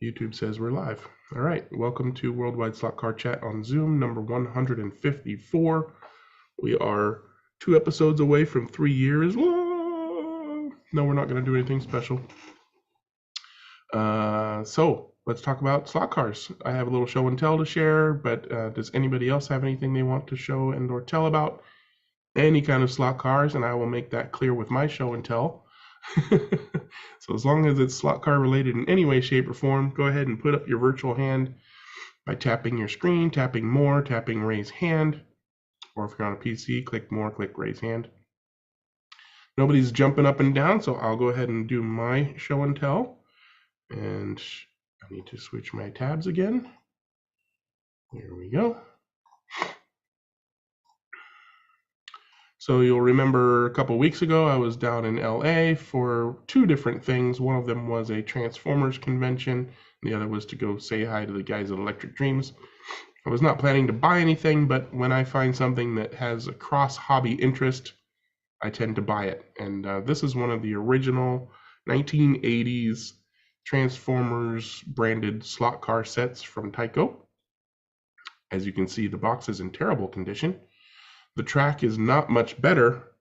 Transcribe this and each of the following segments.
YouTube says we're live. All right, welcome to Worldwide Slot Car Chat on Zoom, number 154. We are 2 episodes away from 3 years. Whoa! No, we're not going to do anything special. So let's talk about slot cars. I have a little show and tell to share, but does anybody else have anything they want to show and or tell about any kind of slot cars? And I will make that clear with my show and tell. So as long as it's slot car related in any way, shape, or form, go ahead and put up your virtual hand by tapping your screen, tapping more, tapping raise hand, or if you're on a PC, click more, click raise hand. Nobody's jumping up and down, so I'll go ahead and do my show and tell. And I need to switch my tabs again. Here we go. So you'll remember a couple weeks ago, I was down in LA for 2 different things. One of them was a Transformers convention. The other was to go say hi to the guys at Electric Dreams. I was not planning to buy anything, but when I find something that has a cross hobby interest, I tend to buy it. And this is one of the original 1980s Transformers branded slot car sets from Tyco. As you can see, the box is in terrible condition. The track is not much better,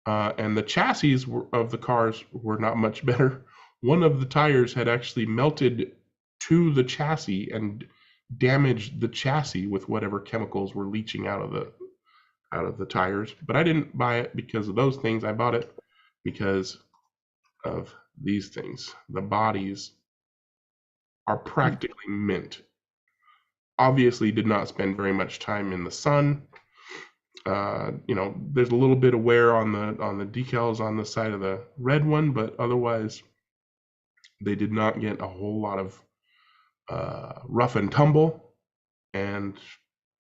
and the chassis of the cars were not much better. One of the tires had actually melted to the chassis and damaged the chassis with whatever chemicals were leaching out of the tires. But I didn't buy it because of those things. I bought it because of these things. The bodies are practically mint. Obviously did not spend very much time in the sun. There's a little bit of wear on the decals on the side of the red one, but otherwise they did not get a whole lot of rough and tumble. And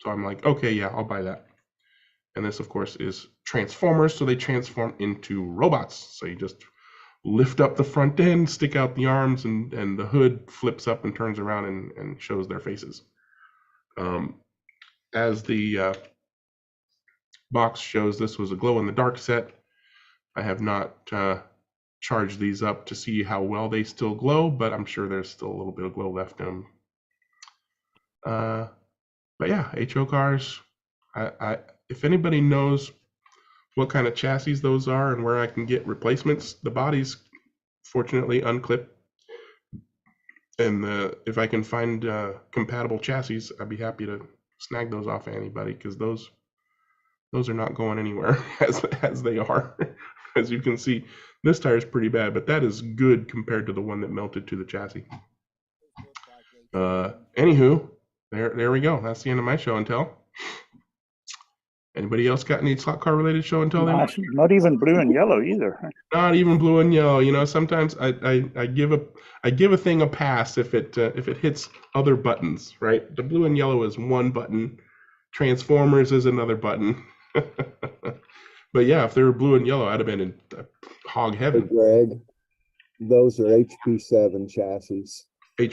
so I'm like, okay, yeah, I'll buy that. And this, of course, is Transformers, so they transform into robots. So you just lift up the front end, stick out the arms, and the hood flips up and turns around and shows their faces. As the box shows, this was a glow-in-the-dark set. I have not charged these up to see how well they still glow, but I'm sure there's still a little bit of glow left in them. But yeah, HO cars. If anybody knows what kind of chassis those are and where I can get replacements, the body's fortunately unclipped. And if I can find compatible chassis, I'd be happy to snag those off of anybody, because those are not going anywhere as they are. As you can see, this tire is pretty bad, but that is good compared to the one that melted to the chassis. Anywho, there we go. That's the end of my show and tell. Anybody else got any slot car related show and tell? Not even blue and yellow either. Not even blue and yellow. Sometimes I give a thing a pass if it hits other buttons, right? The blue and yellow is one button. Transformers is another button. But yeah, if they were blue and yellow, I'd have been in hog heaven. Hey Greg, those are HP7 chassis.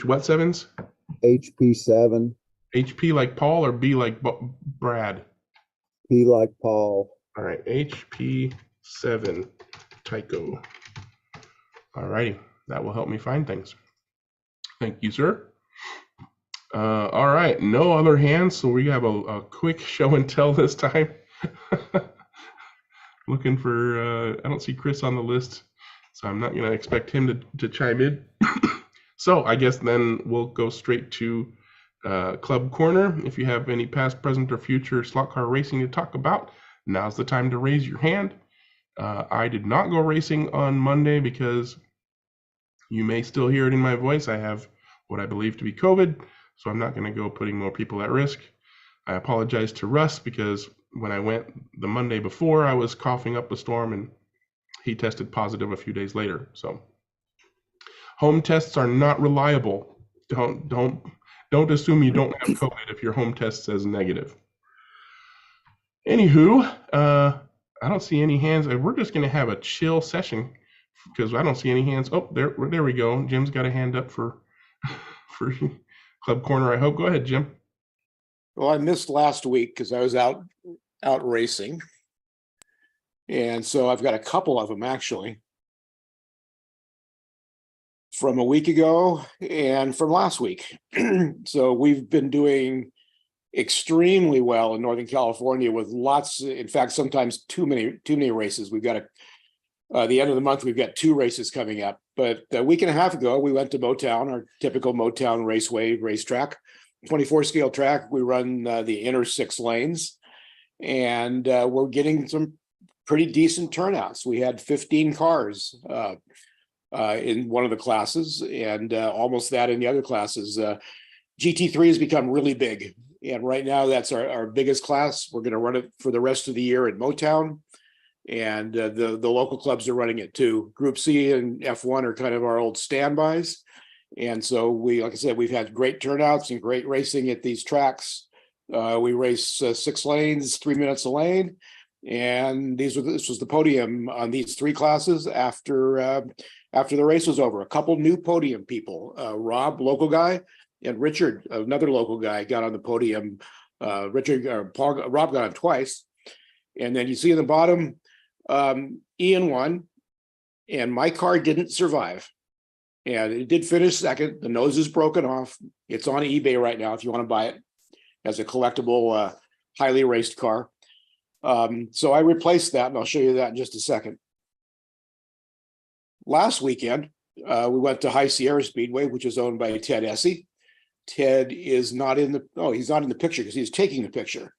What sevens? HP7. HP like Paul or B like Brad? P like Paul. All right, HP7 Tyco. All righty, that will help me find things. Thank you, sir. All right, no other hands, so we have a quick show and tell this time. Looking for, I don't see Chris on the list, so I'm not going to expect him to chime in. So I guess then we'll go straight to Club Corner. If you have any past, present, or future slot car racing to talk about, now's the time to raise your hand. I did not go racing on Monday because you may still hear it in my voice. I have what I believe to be COVID, so I'm not going to go putting more people at risk. I apologize to Russ because when I went the Monday before, I was coughing up a storm and he tested positive a few days later. So home tests are not reliable. Don't assume you don't have COVID if your home test says negative. Anywho, I don't see any hands. We're just going to have a chill session because I don't see any hands. Oh, there we go. Jim's got a hand up for Club Corner, I hope. Go ahead, Jim. Well, I missed last week because I was out racing. And so I've got a couple of them actually. from a week ago and from last week. So we've been doing extremely well in Northern California with lots, in fact, sometimes too many races. We've got the end of the month, we've got 2 races coming up. But a week and a half ago, we went to Motown, our typical Motown Raceway racetrack, 24 scale track. We run the inner 6 lanes, and we're getting some pretty decent turnouts. We had 15 cars in one of the classes, and almost that in the other classes. GT3 has become really big, and right now that's our biggest class. We're going to run it for the rest of the year at Motown, and the local clubs are running it too. Group C and F1 are kind of our old standbys, and so like I said, we've had great turnouts and great racing at these tracks. We race 6 lanes, 3 minutes a lane, and this was the podium on these 3 classes after the race was over. A couple new podium people, Rob, local guy, and Richard, another local guy, got on the podium. Rob got on twice. And then you see in the bottom, Ian won, and my car didn't survive. And it did finish second. The nose is broken off. It's on eBay right now if you want to buy it as a collectible, highly raced car. So I replaced that, and I'll show you that in just a second. Last weekend, we went to High Sierra Speedway, which is owned by Ted Essie. Ted is not in he's not in the picture because he's taking the picture.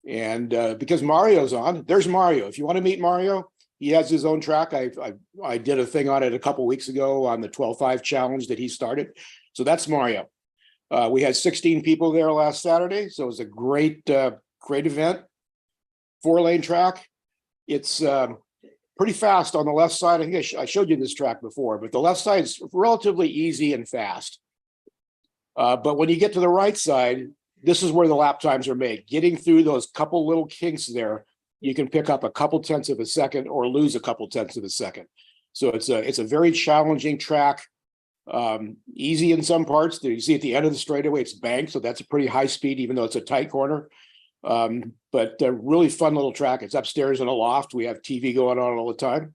And because Mario's on, there's Mario. If you want to meet Mario, he has his own track. I did a thing on it a couple weeks ago on the 12.5 challenge that he started. So that's Mario. We had 16 people there last Saturday. So it was a great event. 4-lane track. It's pretty fast on the left side. I think I showed you this track before, but the left side is relatively easy and fast. But when you get to the right side, this is where the lap times are made. Getting through those couple little kinks there, you can pick up a couple tenths of a second or lose a couple tenths of a second. So it's a very challenging track. Easy in some parts. You see at the end of the straightaway, it's banked, so that's a pretty high speed, even though it's a tight corner. But a really fun little track. It's upstairs in a loft. We have TV going on all the time.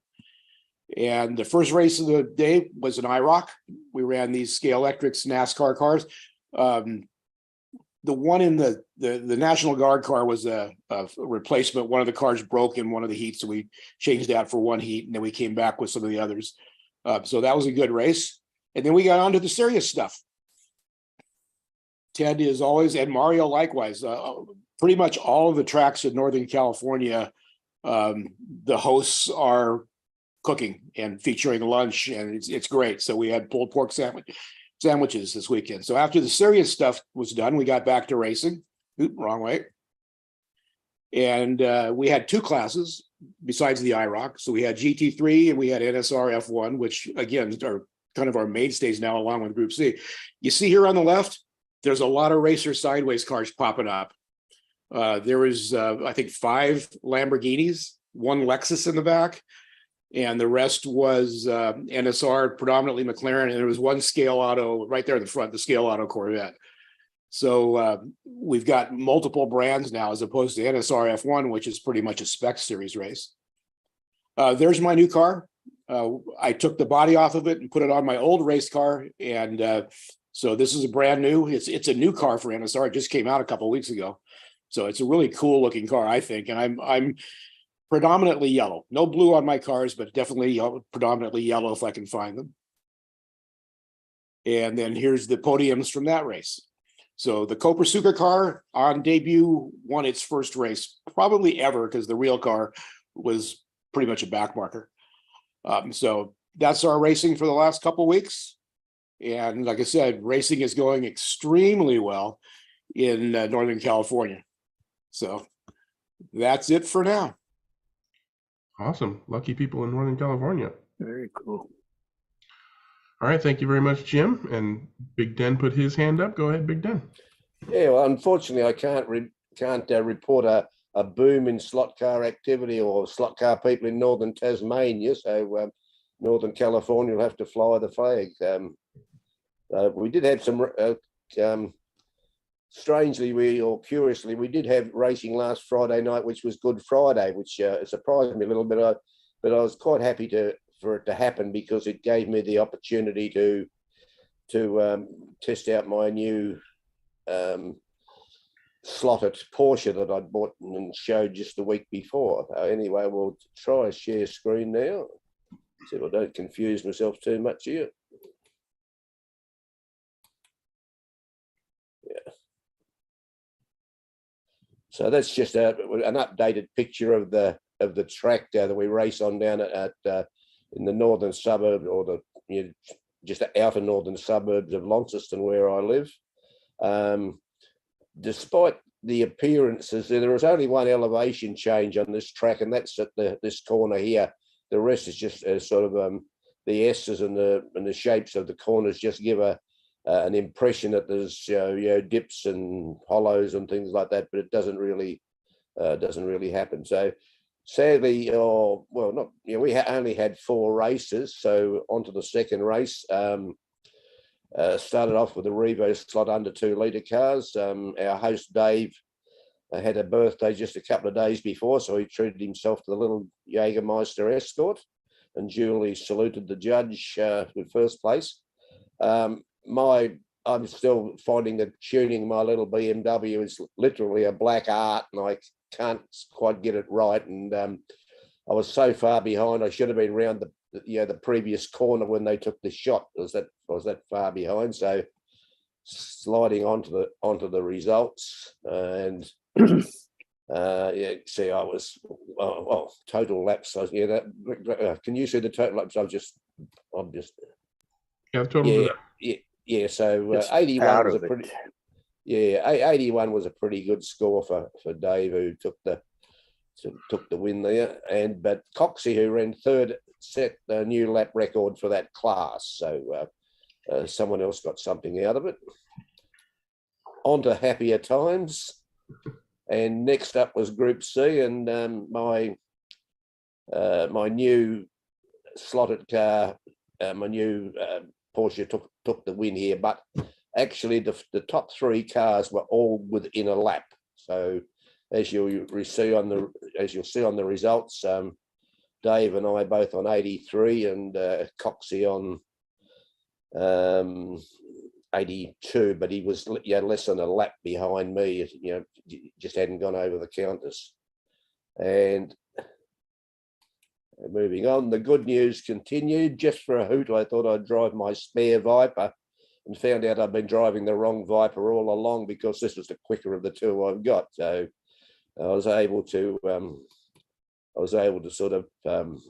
And the first race of the day was an IROC. We ran these Scalextrics NASCAR cars. The one in the National Guard car was a replacement. One of the cars broke in one of the heats, so we changed that for one heat, and then we came back with some of the others. So that was a good race. And then we got on to the serious stuff. Ted is always, and Mario likewise, pretty much all of the tracks in Northern California, the hosts are cooking and featuring lunch, and it's great. So we had pulled pork sandwiches this weekend. So after the serious stuff was done, we got back to racing. Oop, wrong way. And we had 2 classes besides the IROC. So we had GT3 and we had NSR F1, which again are kind of our mainstays now, along with Group C. You see here on the left, there's a lot of racer sideways cars popping up. There was, I think, 5 Lamborghinis, 1 Lexus in the back, and the rest was NSR, predominantly McLaren, and there was 1 Scale Auto right there in the front, the Scale Auto Corvette. So we've got multiple brands now, as opposed to NSR F1, which is pretty much a spec series race. There's my new car. I took the body off of it and put it on my old race car, and so this is a brand new. It's a new car for NSR. It just came out a couple of weeks ago. So it's a really cool looking car, I think. And I'm predominantly yellow. No blue on my cars, but definitely predominantly yellow if I can find them. And then here's the podiums from that race. So the Coprasuca car on debut won its first race, probably ever, because the real car was pretty much a backmarker. So that's our racing for the last couple of weeks. And like I said, racing is going extremely well in Northern California. So that's it for now. Awesome. Lucky people in Northern California. Very cool. All right. Thank you very much, Jim. And Big Den put his hand up. Go ahead, Big Den. Yeah, well, unfortunately, I can't report a boom in slot car activity or slot car people in Northern Tasmania. So Northern California will have to fly the flag. We did have some, strangely, or curiously, we did have racing last Friday night, which was Good Friday, which surprised me a little bit. But I was quite happy for it to happen, because it gave me the opportunity to test out my new slotted Porsche that I bought and showed just the week before. Anyway, we'll try a share screen now. See if I don't confuse myself too much here. Yeah. So that's just an updated picture of the track that we race on down at in the northern suburb, or just the outer northern suburbs of Launceston, where I live. Despite the appearances, there is only one elevation change on this track, and that's at this corner here. The rest is just sort of the S's and the shapes of the corners just give an impression that there's dips and hollows and things like that, but it doesn't really happen. So sadly, we only had 4 races. So onto the second race. Started off with the Revo slot under 2 litre cars. Our host Dave had a birthday just a couple of days before, so he treated himself to the little Jägermeister Escort and duly saluted the judge with first place. I'm still finding that tuning my little BMW is literally a black art, and I can't quite get it right. And I was so far behind, I should have been around the previous corner when they took the shot. I was that far behind. So sliding onto the results, and see, I was total laps. Can you see the total laps? I'm just total. Yeah. So It's 81 out was a of it. pretty. Yeah, 81 was a pretty good score for Dave, who took the win there. But Coxie, who ran third, set a new lap record for that class. So someone else got something out of it. On to happier times. And next up was Group C, and my new slotted car, my new Porsche took the win here. But actually, the top 3 cars were all within a lap. So as you'll see on the results, Dave and I both on 83, and Coxie on 82, but he was less than a lap behind me. Just hadn't gone over the counters. And moving on, the good news continued. Just for a hoot, I thought I'd drive my spare Viper, and found out I've been driving the wrong Viper all along, because this was the quicker of the 2 I've got. So I was able to sort of those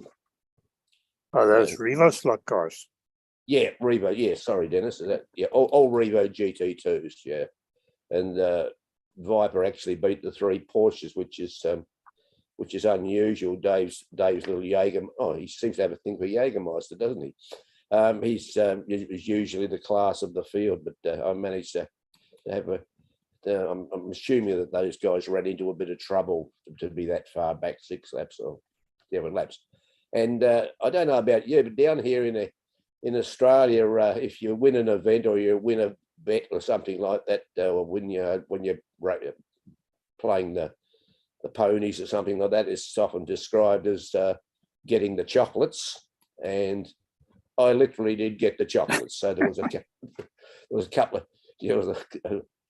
Revo slot cars. Yeah, Revo. Yeah, sorry, Dennis. All Revo GT2s. Yeah, and Viper actually beat the 3 Porsches, which is unusual. Dave's little Jaeger. Oh, he seems to have a thing for Jägermeister, doesn't he? He's usually the class of the field, but I managed to have a. I'm assuming that those guys ran into a bit of trouble to be that far back, 6 laps or 7 laps. And I don't know about you, but down here in Australia, if you win an event or you win a bet or something like that, or when you're playing the ponies or something like that, it's often described as getting the chocolates. And I literally did get the chocolates. So there was a couple of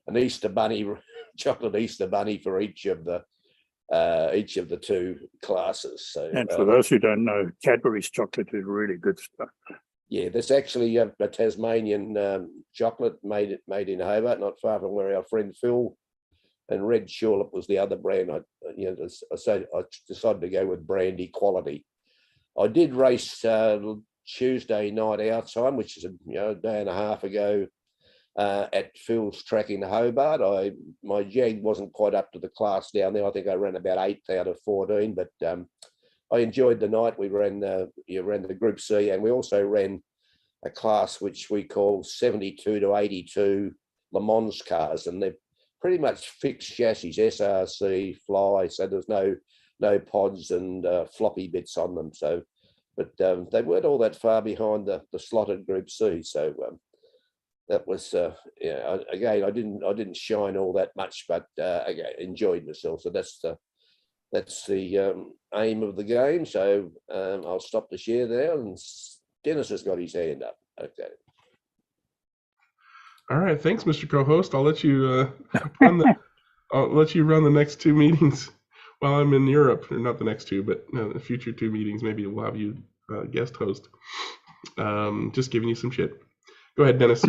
an Easter bunny, chocolate Easter bunny for each of the 2 classes. So, And for those who don't know, Cadbury's chocolate is really good stuff. Yeah, there's actually a Tasmanian chocolate made in Hobart, not far from where our friend Phil, and Red Tulip was the other brand. I decided to go with brand equality. I did race Tuesday night our time, which is a day and a half ago, at Phil's track in Hobart. My Jag wasn't quite up to the class down there. I think I ran about 8th out of 14, but I enjoyed the night. We ran the Group C, and we also ran a class which we call 72 to 82 Le Mans cars, and they're pretty much fixed chassis, SRC, fly. So there's no pods and floppy bits on them. So, but they weren't all that far behind the slotted Group C. So that was again, I didn't shine all that much, but again, enjoyed myself. So that's the aim of the game. So I'll stop the share there, and Dennis has got his hand up. Okay. All right, thanks, Mr. Co-host. I'll let you run the I'll let you run the next two meetings while I'm in Europe, or not the next two, but the future two meetings. Maybe we'll have you guest host. Just giving you some shit. Go ahead, Dennis.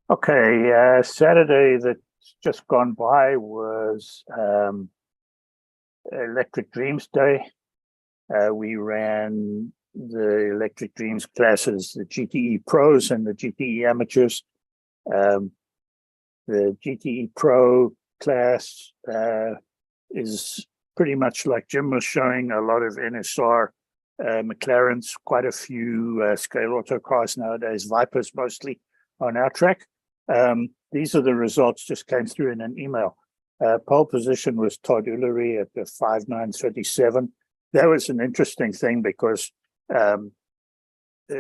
Okay, Saturday that's just gone by was Electric Dreams Day. We ran the Electric Dreams classes, the GTE Pros and the GTE Amateurs. The GTE Pro class is pretty much like Jim was showing, a lot of NSR, McLarens, quite a few scale auto cars nowadays, Vipers mostly on our track. These are the results, just came through in an email. Pole position was Todd Ullery at the 5.937. That was an interesting thing because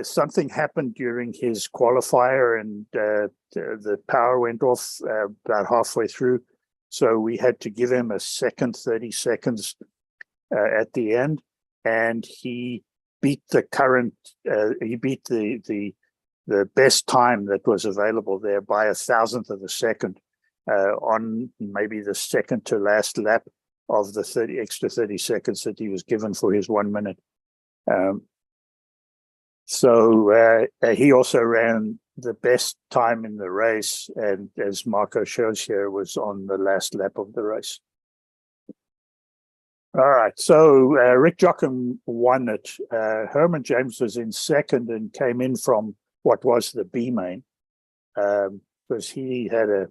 something happened during his qualifier and the power went off about halfway through. So we had to give him a second 30 seconds at the end, and he beat the current, he beat the best time that was available there by 1,000th of a second on maybe the second to last lap of the extra 30 seconds that he was given for his 1 minute. So he also ran the best time in the race, and as Marco shows here, was on the last lap of the race. All right, so Rick Jocham won it. Herman James was in second and came in from what was the B main, because he had a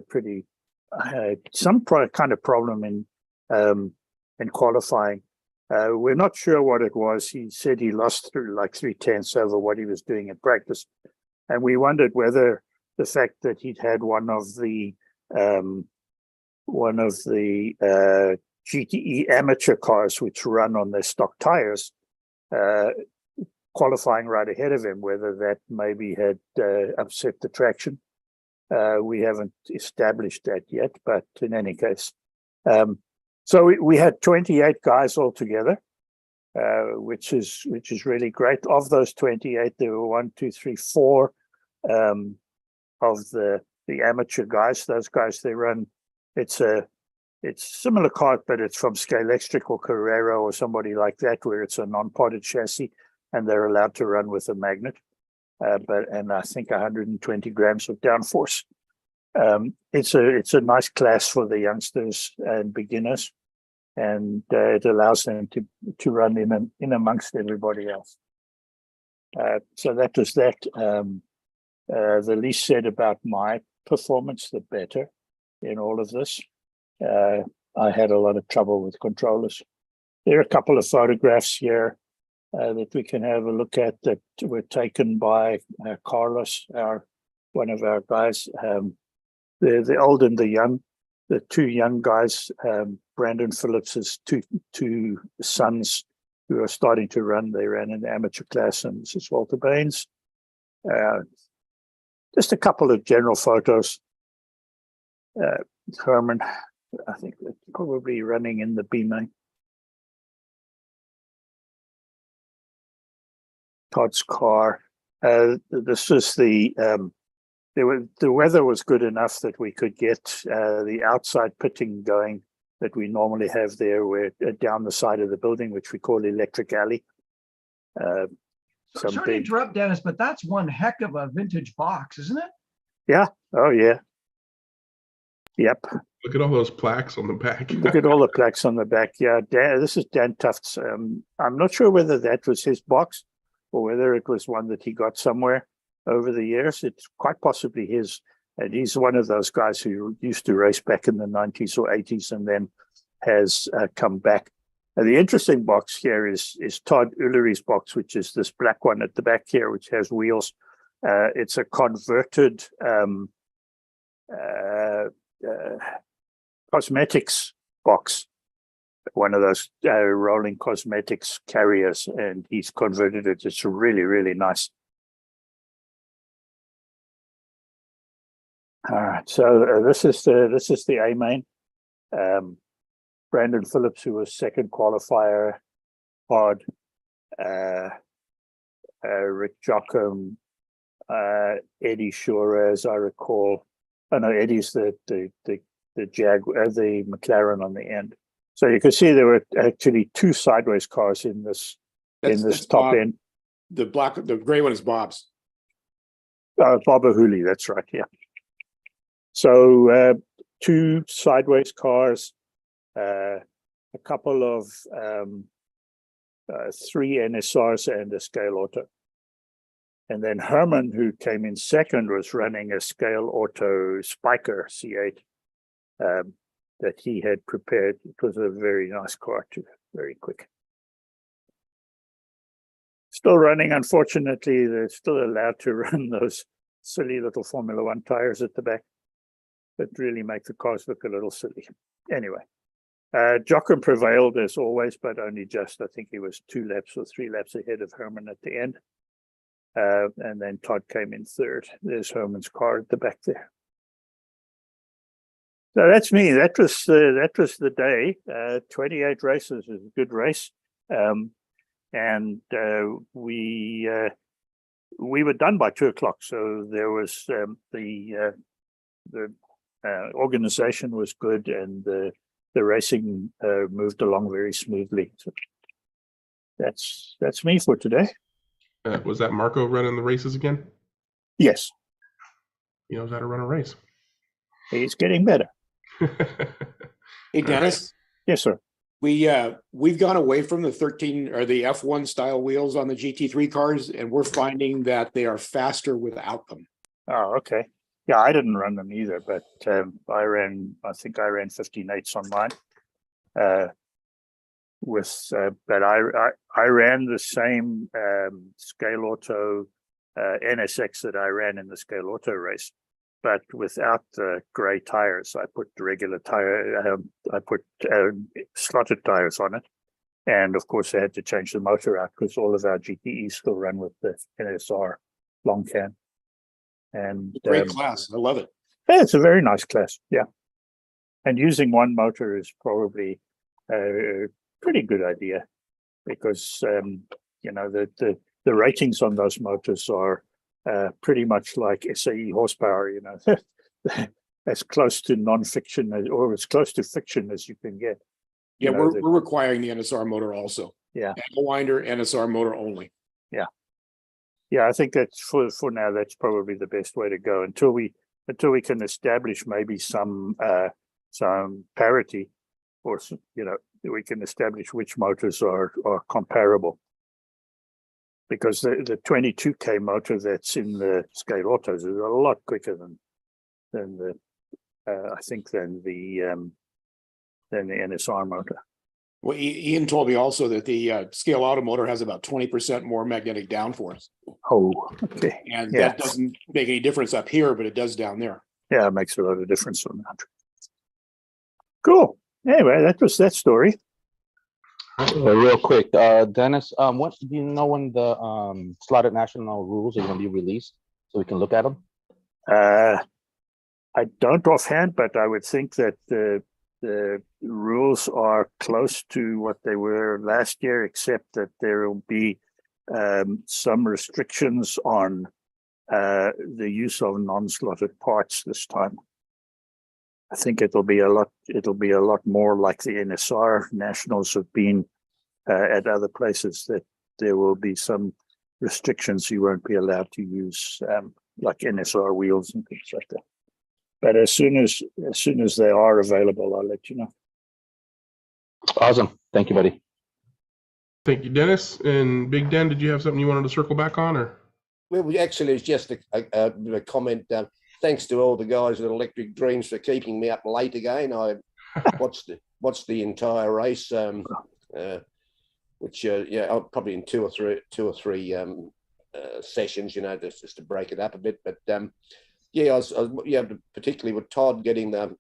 pretty some kind of problem in qualifying. We're not sure what it was. He said he lost through like 3/10 over what he was doing in practice, and we wondered whether the fact that he'd had one of the GTE amateur cars, which run on their stock tires, qualifying right ahead of him, whether that maybe had upset the traction. We haven't established that yet, but in any case. So we had 28 guys altogether, which is really great. Of those 28, there were 4 of the amateur guys. Those guys, they run, it's similar car, but it's from Scalextric or Carrera or somebody like that, where it's a non-potted chassis and they're allowed to run with a magnet, and I think 120 grams of downforce. It's a nice class for the youngsters and beginners, and it allows them to run in amongst everybody else. So that was that. The least said about my performance, the better in all of this. I had a lot of trouble with controllers. There are a couple of photographs here that we can have a look at that were taken by Carlos, one of our guys. The old and the young, the two young guys, Brandon Phillips's two sons who are starting to run. They ran in the amateur class, and this is Walter Baines. Just a couple of general photos. Herman, I think they're probably running in the B main. Todd's car. This is the weather was good enough that we could get the outside pitting going that we normally have there, where down the side of the building, which we call Electric Alley. Sorry to interrupt, Dennis, but that's one heck of a vintage box, isn't it? Yeah. Oh, yeah. Yep. Look at all those plaques on the back. Look at all the plaques on the back. Yeah, this is Dan Tufts. I'm not sure whether that was his box or whether it was one that he got somewhere over the years. It's quite possibly his. And he's one of those guys who used to race back in the 90s or 80s and then has come back. The interesting box here is Todd Ullery's box, which is this black one at the back here, which has wheels. It's a converted cosmetics box, one of those rolling cosmetics carriers, and he's converted it. It's really, really nice. All right, so this is the A main. Brandon Phillips, who was second qualifier, Pod, Rick Jocham, Eddie Shore, as I recall. Oh no, Eddie's the Jaguar, the McLaren on the end. So you can see there were actually two sideways cars in this That's top Bob. end. The gray one is Bob's. Bobber Hooley, that's right, yeah. So two sideways cars, a couple of 3 NSRs and a Scale Auto. And then Herman, who came in second, was running a Scale Auto Spiker C8 that he had prepared. It was a very nice car too, very quick. Still running, unfortunately, they're still allowed to run those silly little Formula One tires at the back that really make the cars look a little silly. Anyway, Jochen prevailed as always, but only just. I think he was 2 laps or 3 laps ahead of Herman at the end. And then Todd came in third. There's Herman's car at the back there. So that's me. That was the day. 28 races is a good race. And we were done by 2:00. So there was the organization was good, and the racing moved along very smoothly. So that's me for today. Was that Marco running the races again? Yes, He knows how to run a race. he's getting better. Hey, Dennis. Yes, sir. We've gone away from the 13 or the F1 style wheels on the GT3 cars, and we're finding that they are faster without them. Oh, okay. Yeah, I didn't run them either, but I think I ran 15.8s on mine. But I ran the same Scale Auto NSX that I ran in the Scale Auto race, but without the gray tires. I put the regular tire. I put slotted tires on it, and of course I had to change the motor out because all of our GTEs still run with the NSR long can. And Great class. I love it. Yeah, it's a very nice class. Yeah, and using one motor is probably a pretty good idea because the ratings on those motors are pretty much like SAE horsepower. As close to non-fiction or as close to fiction as you can get. Yeah, we're requiring the NSR motor also. Yeah, angle winder, NSR motor only. Yeah, I think that's for now. That's probably the best way to go until we can establish maybe some parity, or we can establish which motors are comparable. Because the 22K motor that's in the Scale Autos is a lot quicker than the NSR motor. Well, Ian told me also that the Scale Auto motor has about 20% more magnetic downforce. Oh, okay. And that doesn't make any difference up here, but it does down there. Yeah, it makes a lot of difference on that. Cool. Anyway, that was that story. Real quick, Dennis, what do you know when the slotted national rules are going to be released so we can look at them? I don't offhand, but I would think that the rules are close to what they were last year, except that there will be some restrictions on the use of non-slotted parts this time. I think it'll be a lot more like the NSR nationals have been at other places, that there will be some restrictions. You won't be allowed to use like NSR wheels and things like that. But as soon as they are available, I'll let you know. Awesome. Thank you, buddy. Thank you, Dennis. And Big Den, did you have something you wanted to circle back on, or? Well, actually, it's just a comment. Thanks to all the guys at Electric Dreams for keeping me up late again. I watched the entire race, which I'll probably in two or three sessions, just to break it up a bit. But I was particularly with Todd getting there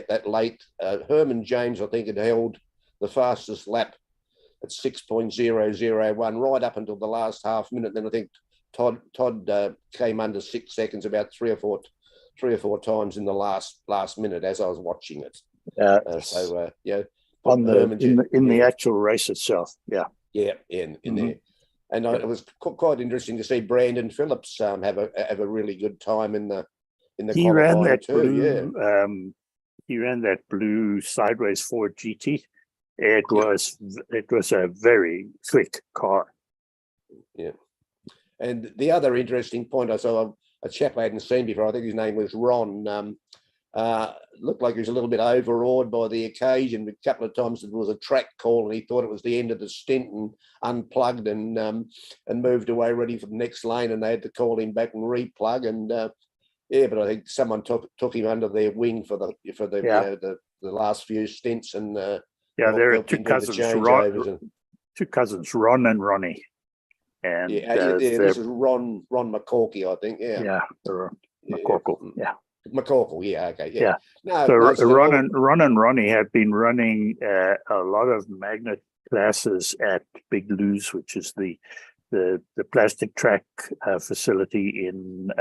that late. Herman James, I think, had held the fastest lap at 6.001 right up until the last half minute. Then I think Todd came under 6 seconds about three or four times in the last minute as I was watching it. On the actual race itself, in there. And it was quite interesting to see Brandon Phillips have a really good time in the He ran qualifying that too. blue, he ran that blue sideways Ford GT. It was a very quick car. Yeah. And the other interesting point I saw a chap I hadn't seen before, I think his name was Ron, looked like he was a little bit overawed by the occasion. A couple of times there was a track call and he thought it was the end of the stint and unplugged and moved away ready for the next lane, and they had to call him back and replug. And but I think someone took him under their wing for the the last few stints, and there are two cousins, Ron and Ronnie. And this is Ron McCorkey, I think. McCorkle. McCorkle, okay. No, so Ron and Ronnie have been running a lot of magnet classes at Big Lou's, which is the plastic track facility in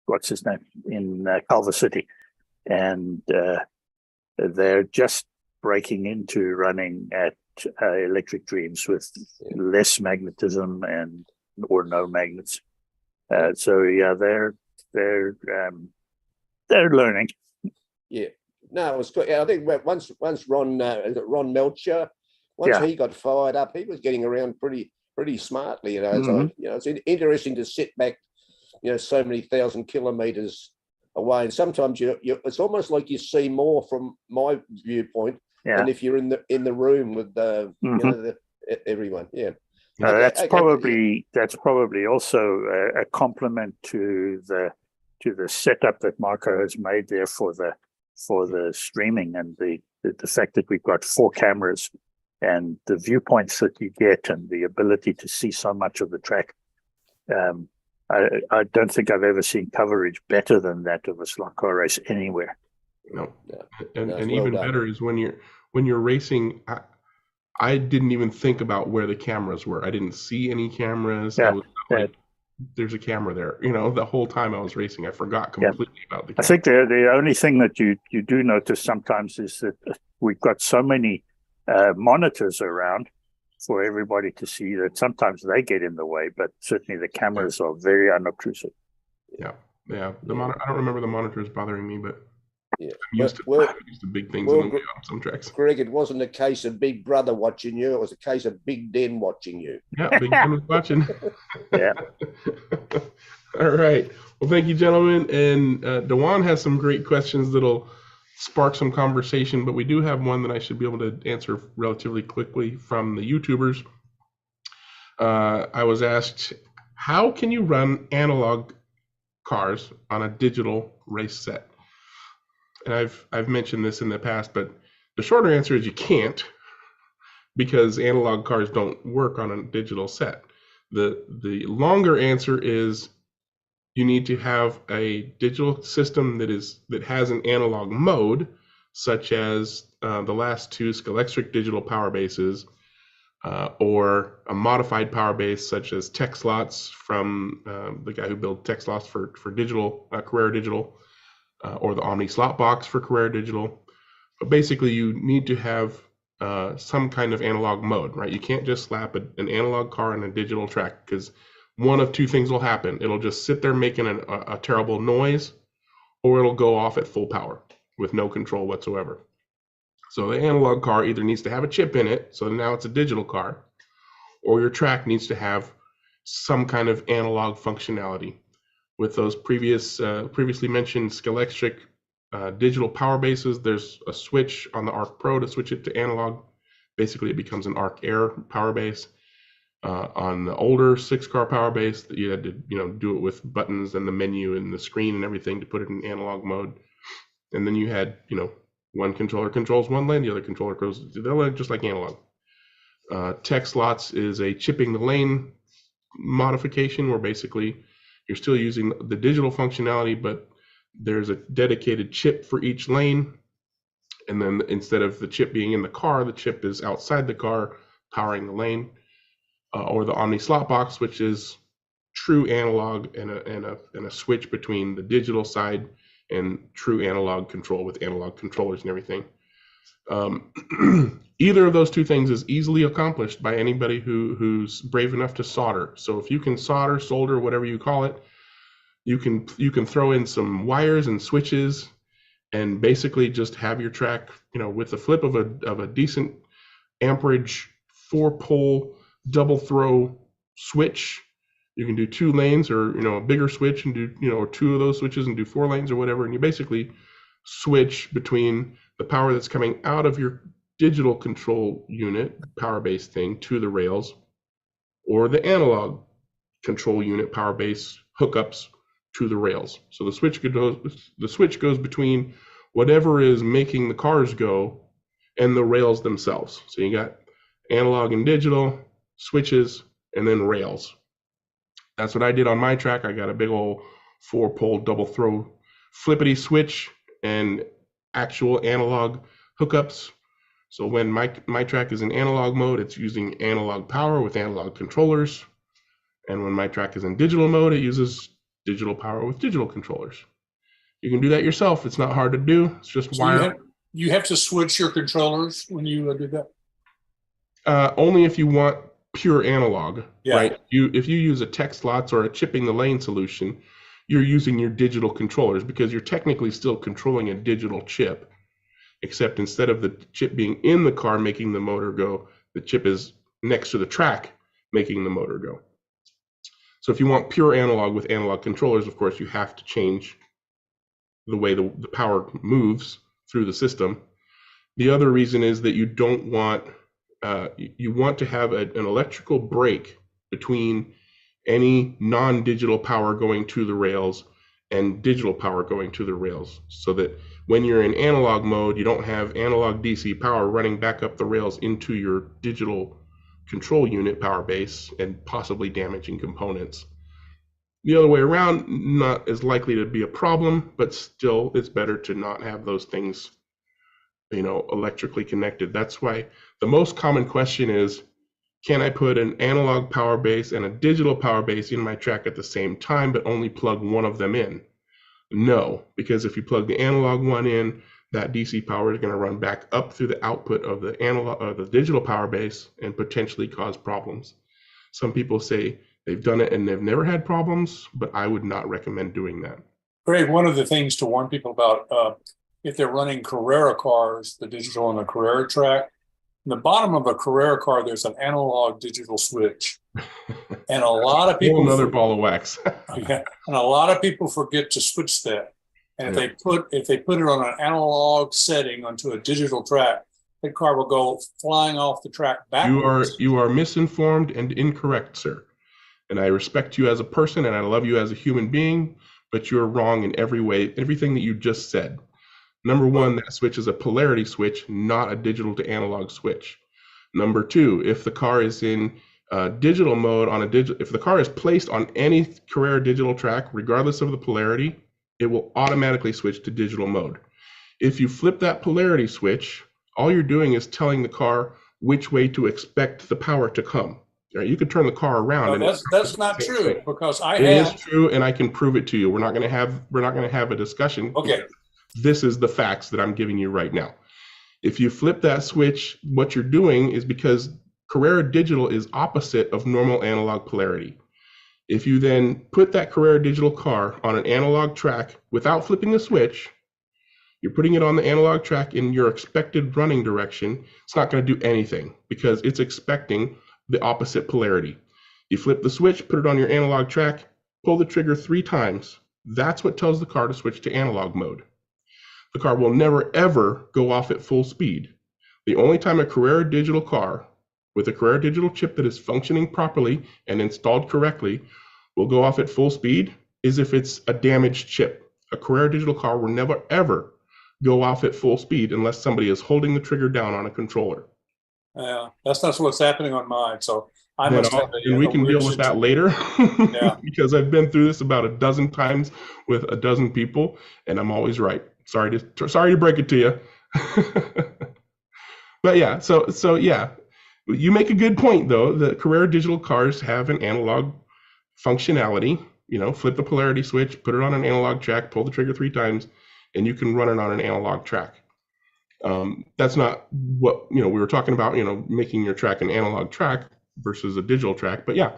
what's his name, in Culver City, and they're just breaking into running at Electric Dreams with less magnetism or no magnets. They're learning. Yeah, no, it was good. I think once Ron Melcher, he got fired up, he was getting around pretty smartly. So it's interesting to sit back, so many thousand kilometers away, and sometimes it's almost like you see more from my viewpoint than if you're in the room with everyone. That's probably also a compliment to the setup that Marco has made there for the streaming, and the fact that we've got 4 cameras and the viewpoints that you get and the ability to see so much of the track. I don't think I've ever seen coverage better than that of a slot car race anywhere. No, and even better is when you're racing. I didn't even think about where the cameras were. I didn't see any cameras. I was like, there's a camera there. The whole time I was racing, I forgot completely about the camera. I think the only thing that you do notice sometimes is that we've got so many monitors around for everybody to see that sometimes they get in the way, but certainly the cameras are very unobtrusive. Yeah. I don't remember the monitors bothering me, but I'm used to big things in the way on some tracks. Greg, it wasn't a case of Big Brother watching you; it was a case of Big Den watching you. Yeah, Big Den was watching. All right. Well, thank you, gentlemen. And Dewan has some great questions that'll spark some conversation, but we do have one that I should be able to answer relatively quickly from the YouTubers. I was asked, how can you run analog cars on a digital race set? And I've mentioned this in the past, but the shorter answer is you can't, because analog cars don't work on a digital set. The longer answer is you need to have a digital system that has an analog mode, such as the last 2 Scalextric digital power bases, or a modified power base such as tech slots from the guy who built tech slots for digital, Carrera Digital, or the Omni slot box for Carrera Digital. But basically you need to have some kind of analog mode, right? You can't just slap an analog car on a digital track, because one of 2 things will happen. It'll just sit there making a terrible noise, or it'll go off at full power with no control whatsoever. So the analog car either needs to have a chip in it, so now it's a digital car, or your track needs to have some kind of analog functionality. With those previously mentioned Scalextric digital power bases, there's a switch on the Arc Pro to switch it to analog. Basically, it becomes an Arc Air power base. On the older 6-car power base, that you had to do it with buttons and the menu and the screen and everything to put it in analog mode. And then you had one controller controls one lane, the other controller goes to the other lane, just like analog. Tech slots is a chipping the lane modification, where basically you're still using the digital functionality, but there's a dedicated chip for each lane. And then instead of the chip being in the car, the chip is outside the car powering the lane. Or the Omni slot box, which is true analog and a switch between the digital side and true analog control with analog controllers and everything. Either of those two things is easily accomplished by anybody who's brave enough to solder. So if you can solder, solder, whatever you call it, you can throw in some wires and switches and basically just have your track, with the flip of a decent amperage 4-pole double throw switch. You can do 2 lanes, or a bigger switch and do or 2 of those switches and do 4 lanes or whatever, and you basically switch between the power that's coming out of your digital control unit power base thing to the rails, or the analog control unit power base hookups to the rails. So the switch goes between whatever is making the cars go and the rails themselves. So you got analog and digital, switches, and then rails. That's what I did on my track. I got a big old 4-pole double throw flippity switch and actual analog hookups. So when my track is in analog mode, it's using analog power with analog controllers. And when my track is in digital mode, it uses digital power with digital controllers. You can do that yourself. It's not hard to do. It's just wire. You have to switch your controllers when you do that? Only if you want pure analog, Yeah. right? If you use a tech slots or a chipping the lane solution, you're using your digital controllers because you're technically still controlling a digital chip, except instead of the chip being in the car making the motor go, the chip is next to the track making the motor go. So if you want pure analog with analog controllers, of course, you have to change the way the power moves through the system. The other reason is that you don't want, you want to have an electrical break between any non-digital power going to the rails and digital power going to the rails, so that when you're in analog mode, you don't have analog DC power running back up the rails into your digital control unit power base and possibly damaging components. The other way around, not as likely to be a problem, but still it's better to not have those things, electrically connected. That's why the most common question is, can I put an analog power base and a digital power base in my track at the same time, but only plug one of them in? No, because if you plug the analog one in, that DC power is going to run back up through the output of the analog or the digital power base and potentially cause problems. Some people say they've done it and they've never had problems, but I would not recommend doing that. Greg, one of the things to warn people about, if they're running Carrera cars, the digital on the Carrera track, in the bottom of a Carrera car, there's an analog digital switch. And a lot of people, another ball of wax. yeah, and a lot of people forget to switch that. And if they put it on an analog setting onto a digital track, that car will go flying off the track backwards. You are misinformed and incorrect, sir. And I respect you as a person and I love you as a human being, but you're wrong in every way, everything that you just said. Number one, that switch is a polarity switch, not a digital to analog switch. Number two, if the car is in digital mode if the car is placed on any Carrera digital track, regardless of the polarity, it will automatically switch to digital mode. If you flip that polarity switch, all you're doing is telling the car which way to expect the power to come. Right? You could turn the car around. No, that's not true, because it is true, and I can prove it to you. We're not going to have a discussion. Okay. This is the facts that I'm giving you right now. If you flip that switch, what you're doing is, because Carrera digital is opposite of normal analog polarity. If you then put that Carrera digital car on an analog track without flipping the switch, you're putting it on the analog track in your expected running direction. It's not going to do anything because it's expecting the opposite polarity. You flip the switch, put it on your analog track, pull the trigger 3 times. That's what tells the car to switch to analog mode. The car will never ever go off at full speed. The only time a Carrera digital car with a Carrera digital chip that is functioning properly and installed correctly will go off at full speed is if it's a damaged chip. A Carrera digital car will never ever go off at full speed unless somebody is holding the trigger down on a controller. Yeah, that's not what's happening on mine. So I And must have and we can deal with that later. Yeah. Because I've been through this about a dozen times with a dozen people, and I'm always right. Sorry to break it to you. But yeah, so yeah, you make a good point though. The Carrera digital cars have an analog functionality. Flip the polarity switch, put it on an analog track, pull the trigger 3 times, and you can run it on an analog track. That's not what, we were talking about, making your track an analog track versus a digital track. But yeah,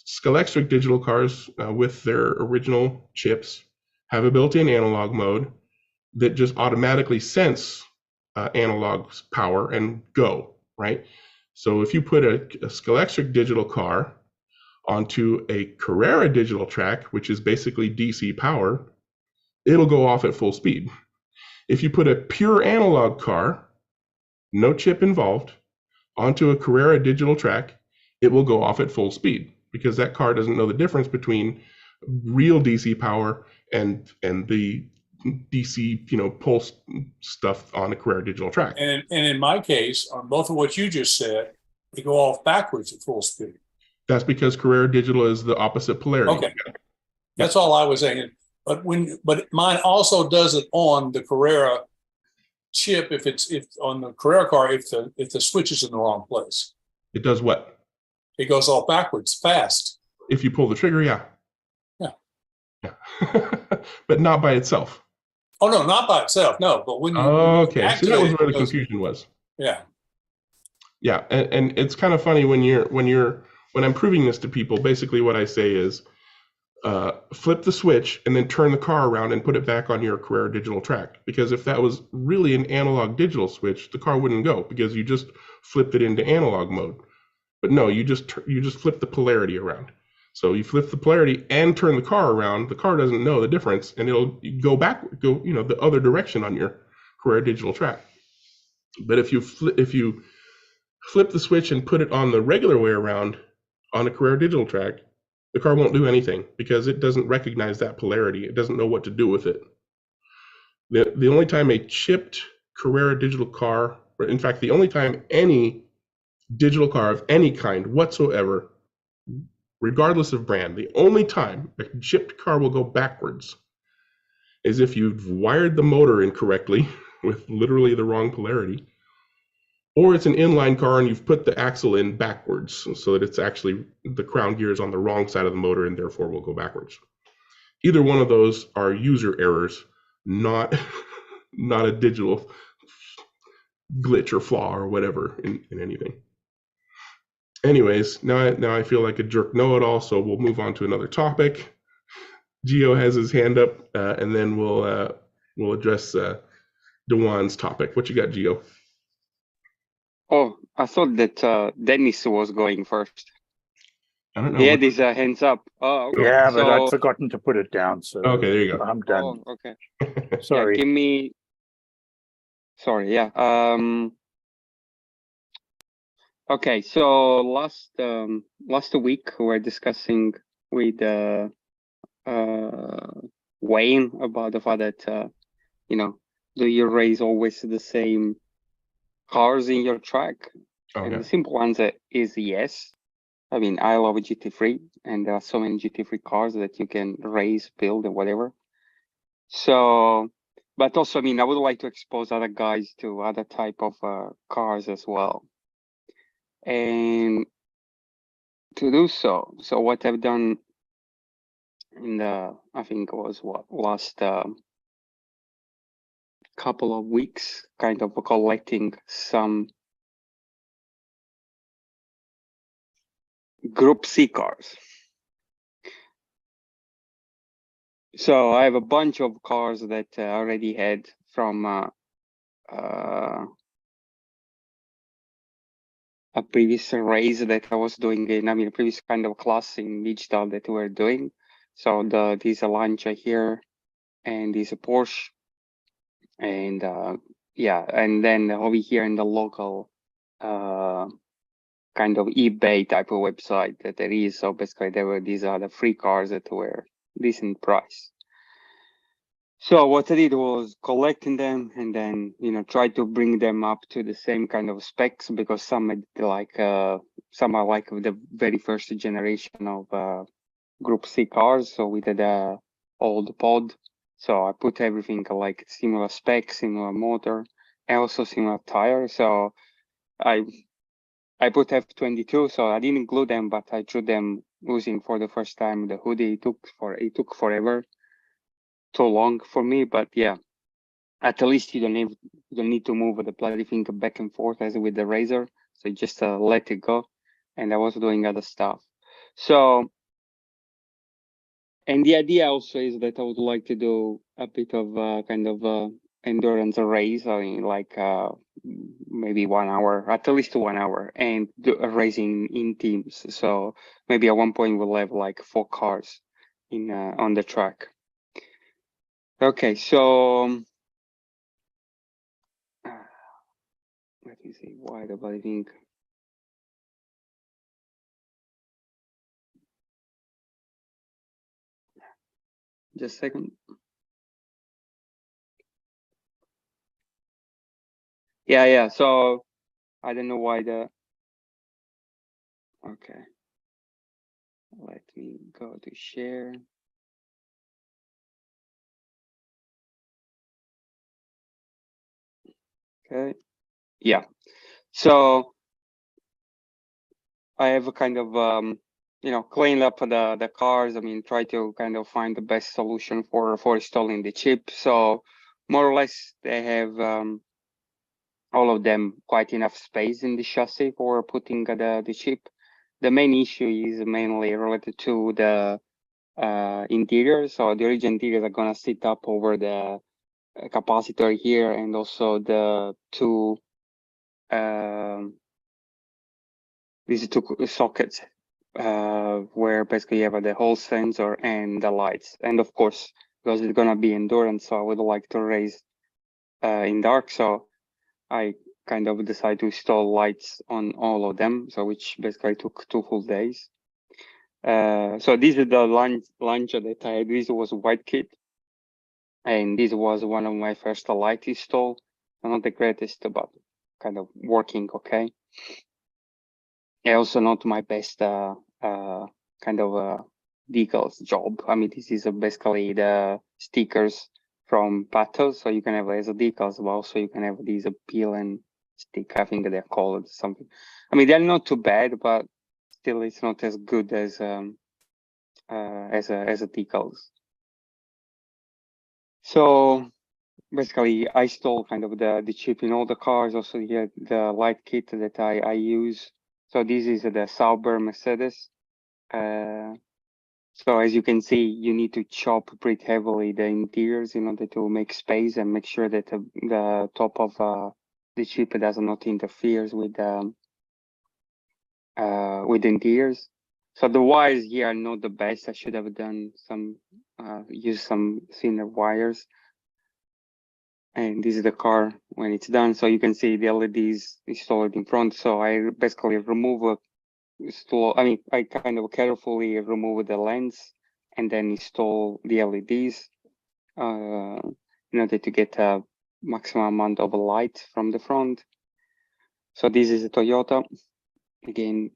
Scalextric digital cars with their original chips have a built-in analog mode that just automatically sense analog power and go, right? So if you put a Scalextric digital car onto a Carrera digital track, which is basically DC power, it'll go off at full speed. If you put a pure analog car, no chip involved, onto a Carrera digital track, it will go off at full speed because that car doesn't know the difference between real DC power and the DC, pulse stuff on a Carrera digital track. And in my case, on both of what you just said, they go off backwards at full speed. That's because Carrera digital is the opposite polarity. Okay, that's all I was saying. But mine also does it on the Carrera chip if on the Carrera car if the switch is in the wrong place. It does what? It goes off backwards fast. If you pull the trigger, yeah. Yeah. But not by itself. Oh no, not by itself. No, but when you okay, so that was where the confusion was. Yeah. Yeah, and it's kind of funny when I'm proving this to people. Basically, what I say is, flip the switch and then turn the car around and put it back on your Carrera digital track. Because if that was really an analog digital switch, the car wouldn't go because you just flipped it into analog mode. But no, you just flip the polarity around. So you flip the polarity and turn the car around. The car doesn't know the difference, and it'll go the other direction on your Carrera digital track. But if you flip the switch and put it on the regular way around on a Carrera digital track, the car won't do anything because it doesn't recognize that polarity. It doesn't know what to do with it. The only time a chipped Carrera digital car, or in fact, the only time any digital car of any kind whatsoever, regardless of brand, the only time a chipped car will go backwards is if you've wired the motor incorrectly with literally the wrong polarity, or it's an inline car and you've put the axle in backwards so that it's actually the crown gears on the wrong side of the motor and therefore will go backwards. Either one of those are user errors, not a digital glitch or flaw or whatever in anything. Anyways, now I feel like a jerk know-it-all, so we'll move on to another topic. Gio has his hand up, and then we'll address Dewan's topic. What you got, Gio? Oh, I thought that Dennis was going first. I don't know. He had his hands up. Oh, okay. Yeah, but I'd forgotten to put it down. So okay, there you go. I'm done. Oh, okay. Sorry. Yeah, give me. Sorry. Yeah. Okay. So last week we were discussing with Wayne about the fact that do you raise always the same cars in your track? Okay. And the simple answer is yes. I mean, I love a GT3, and there are so many GT3 cars that you can race, build, and whatever. So, but also, I mean, I would like to expose other guys to other type of cars as well. And to do so, what I've done in I think it was last couple of weeks, kind of collecting some Group C cars. So I have a bunch of cars that I already had from a previous race that I was doing a previous kind of class in digital that we were doing. So this a Lancia here, and this a Porsche, and and then over here in the local kind of eBay type of website that there is. So basically these are the free cars that were decent price. So what I did was collecting them and then, try to bring them up to the same kind of specs, because some are like the very first generation of Group C cars. So we did old pod. So I put everything like similar specs, similar motor, and also similar tire. So I put F22, so I didn't glue them, but I drew them using for the first time the hoodie. It took forever, too long for me, but yeah. at least you don't need to move the bloody thing back and forth as with the razor. So you just let it go. And I was doing other stuff. So, and the idea also is that I would like to do a bit of kind of endurance race, I mean, like maybe 1 hour, at least 1 hour, and do a racing in teams. So maybe at one point we'll have like 4 cars in on the track. Okay, so let me see why the bloody thing. Just a second. Yeah. So I don't know why the. Okay. Let me go to share. Okay. Yeah. So I have a kind of cleaned up the cars. I mean, try to kind of find the best solution for installing the chip. So more or less they have all of them quite enough space in the chassis for putting the chip. The main issue is mainly related to the interior. So the original interiors are gonna sit up over the capacitor here, and also the these two sockets where basically you have the whole sensor and the lights. And of course, because it's gonna be endurance, so I would like to race in dark. So I kind of decided to install lights on all of them, so which basically took 2 full days. So this is the launcher that I had. This was a white kit, and this was one of my first light install. Not the greatest, but kind of working okay. And also not my best kind of decals job. I mean, this is basically the stickers from Patos, so you can have as a decals, but also you can have these peel and stick. I think they're called something. I mean, they're not too bad, but still, it's not as good as a decals. So basically, I stole kind of the chip in all the cars. Also, here the light kit that I use. So this is the Sauber Mercedes. So as you can see, you need to chop pretty heavily the interiors in order to make space and make sure that the top of the chip does not interfere with the interiors. So the wires here are not the best. I should have done some use some thinner wires. And this is the car when it's done. So you can see the LEDs installed in front. So I basically remove I kind of carefully remove the lens and then install the LEDs in order to get a maximum amount of light from the front. So this is a Toyota. Again,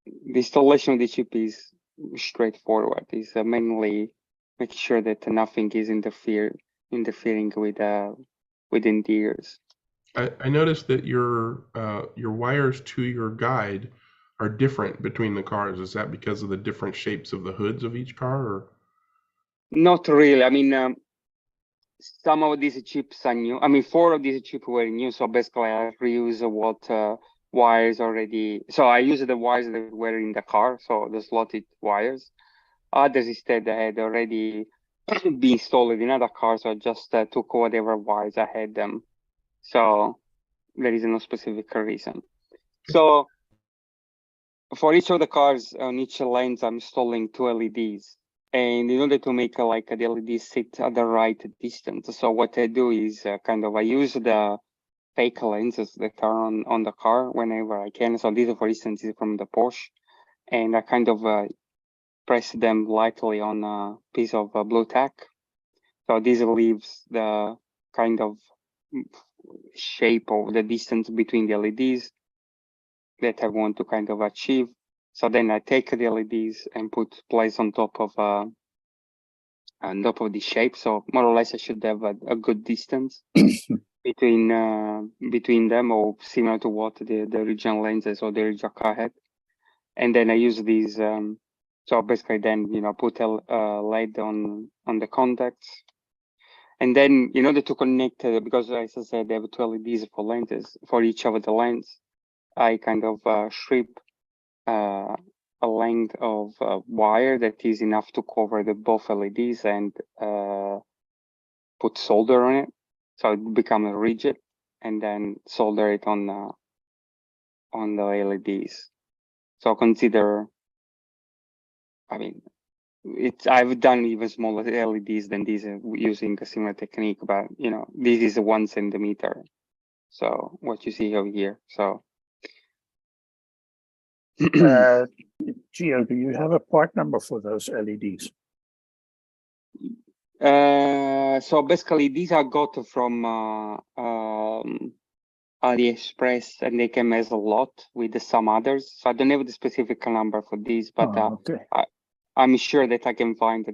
the installation of the chip is straightforward. It's mainly making sure that nothing is interfering with interiors. I noticed that your wires to your guide are different between the cars. Is that because of the different shapes of the hoods of each car, or? Not really. I mean, some of these chips are new. I mean, 4 of these chips were new. So basically, I reuse what wires already. So I use the wires that were in the car, so the slotted wires. Others instead I had already been installed in other cars. So I just took whatever wires I had them. So there is no specific reason. So for each of the cars on each lens, I'm installing 2 LEDs. And in order to make the LED sit at the right distance, so what I do is I use the fake lenses that are on the car whenever I can. So these, for instance, is from the Porsche, and I kind of press them lightly on a piece of blue tack. So this leaves the kind of shape of the distance between the LEDs that I want to kind of achieve. So then I take the LEDs and place on top of the shape. So more or less, I should have a good distance between them, or similar to what the original lenses or the original car had. And then I use these. So basically, then put a LED on the contacts, And then in order to connect, because as I said, they have 2 LEDs for lenses, for each of the lens, I kind of strip a length of wire that is enough to cover the both LEDs and put solder on it, so it becomes rigid, and then solder it on the LEDs. So consider, I mean, I've done even smaller LEDs than these using a similar technique, but this is 1 centimeter. So what you see over here. So Gio, do you have a part number for those LEDs? so basically these are got from AliExpress, and they came as a lot with some others. So I don't have the specific number for these, but Okay. I'm sure that I can find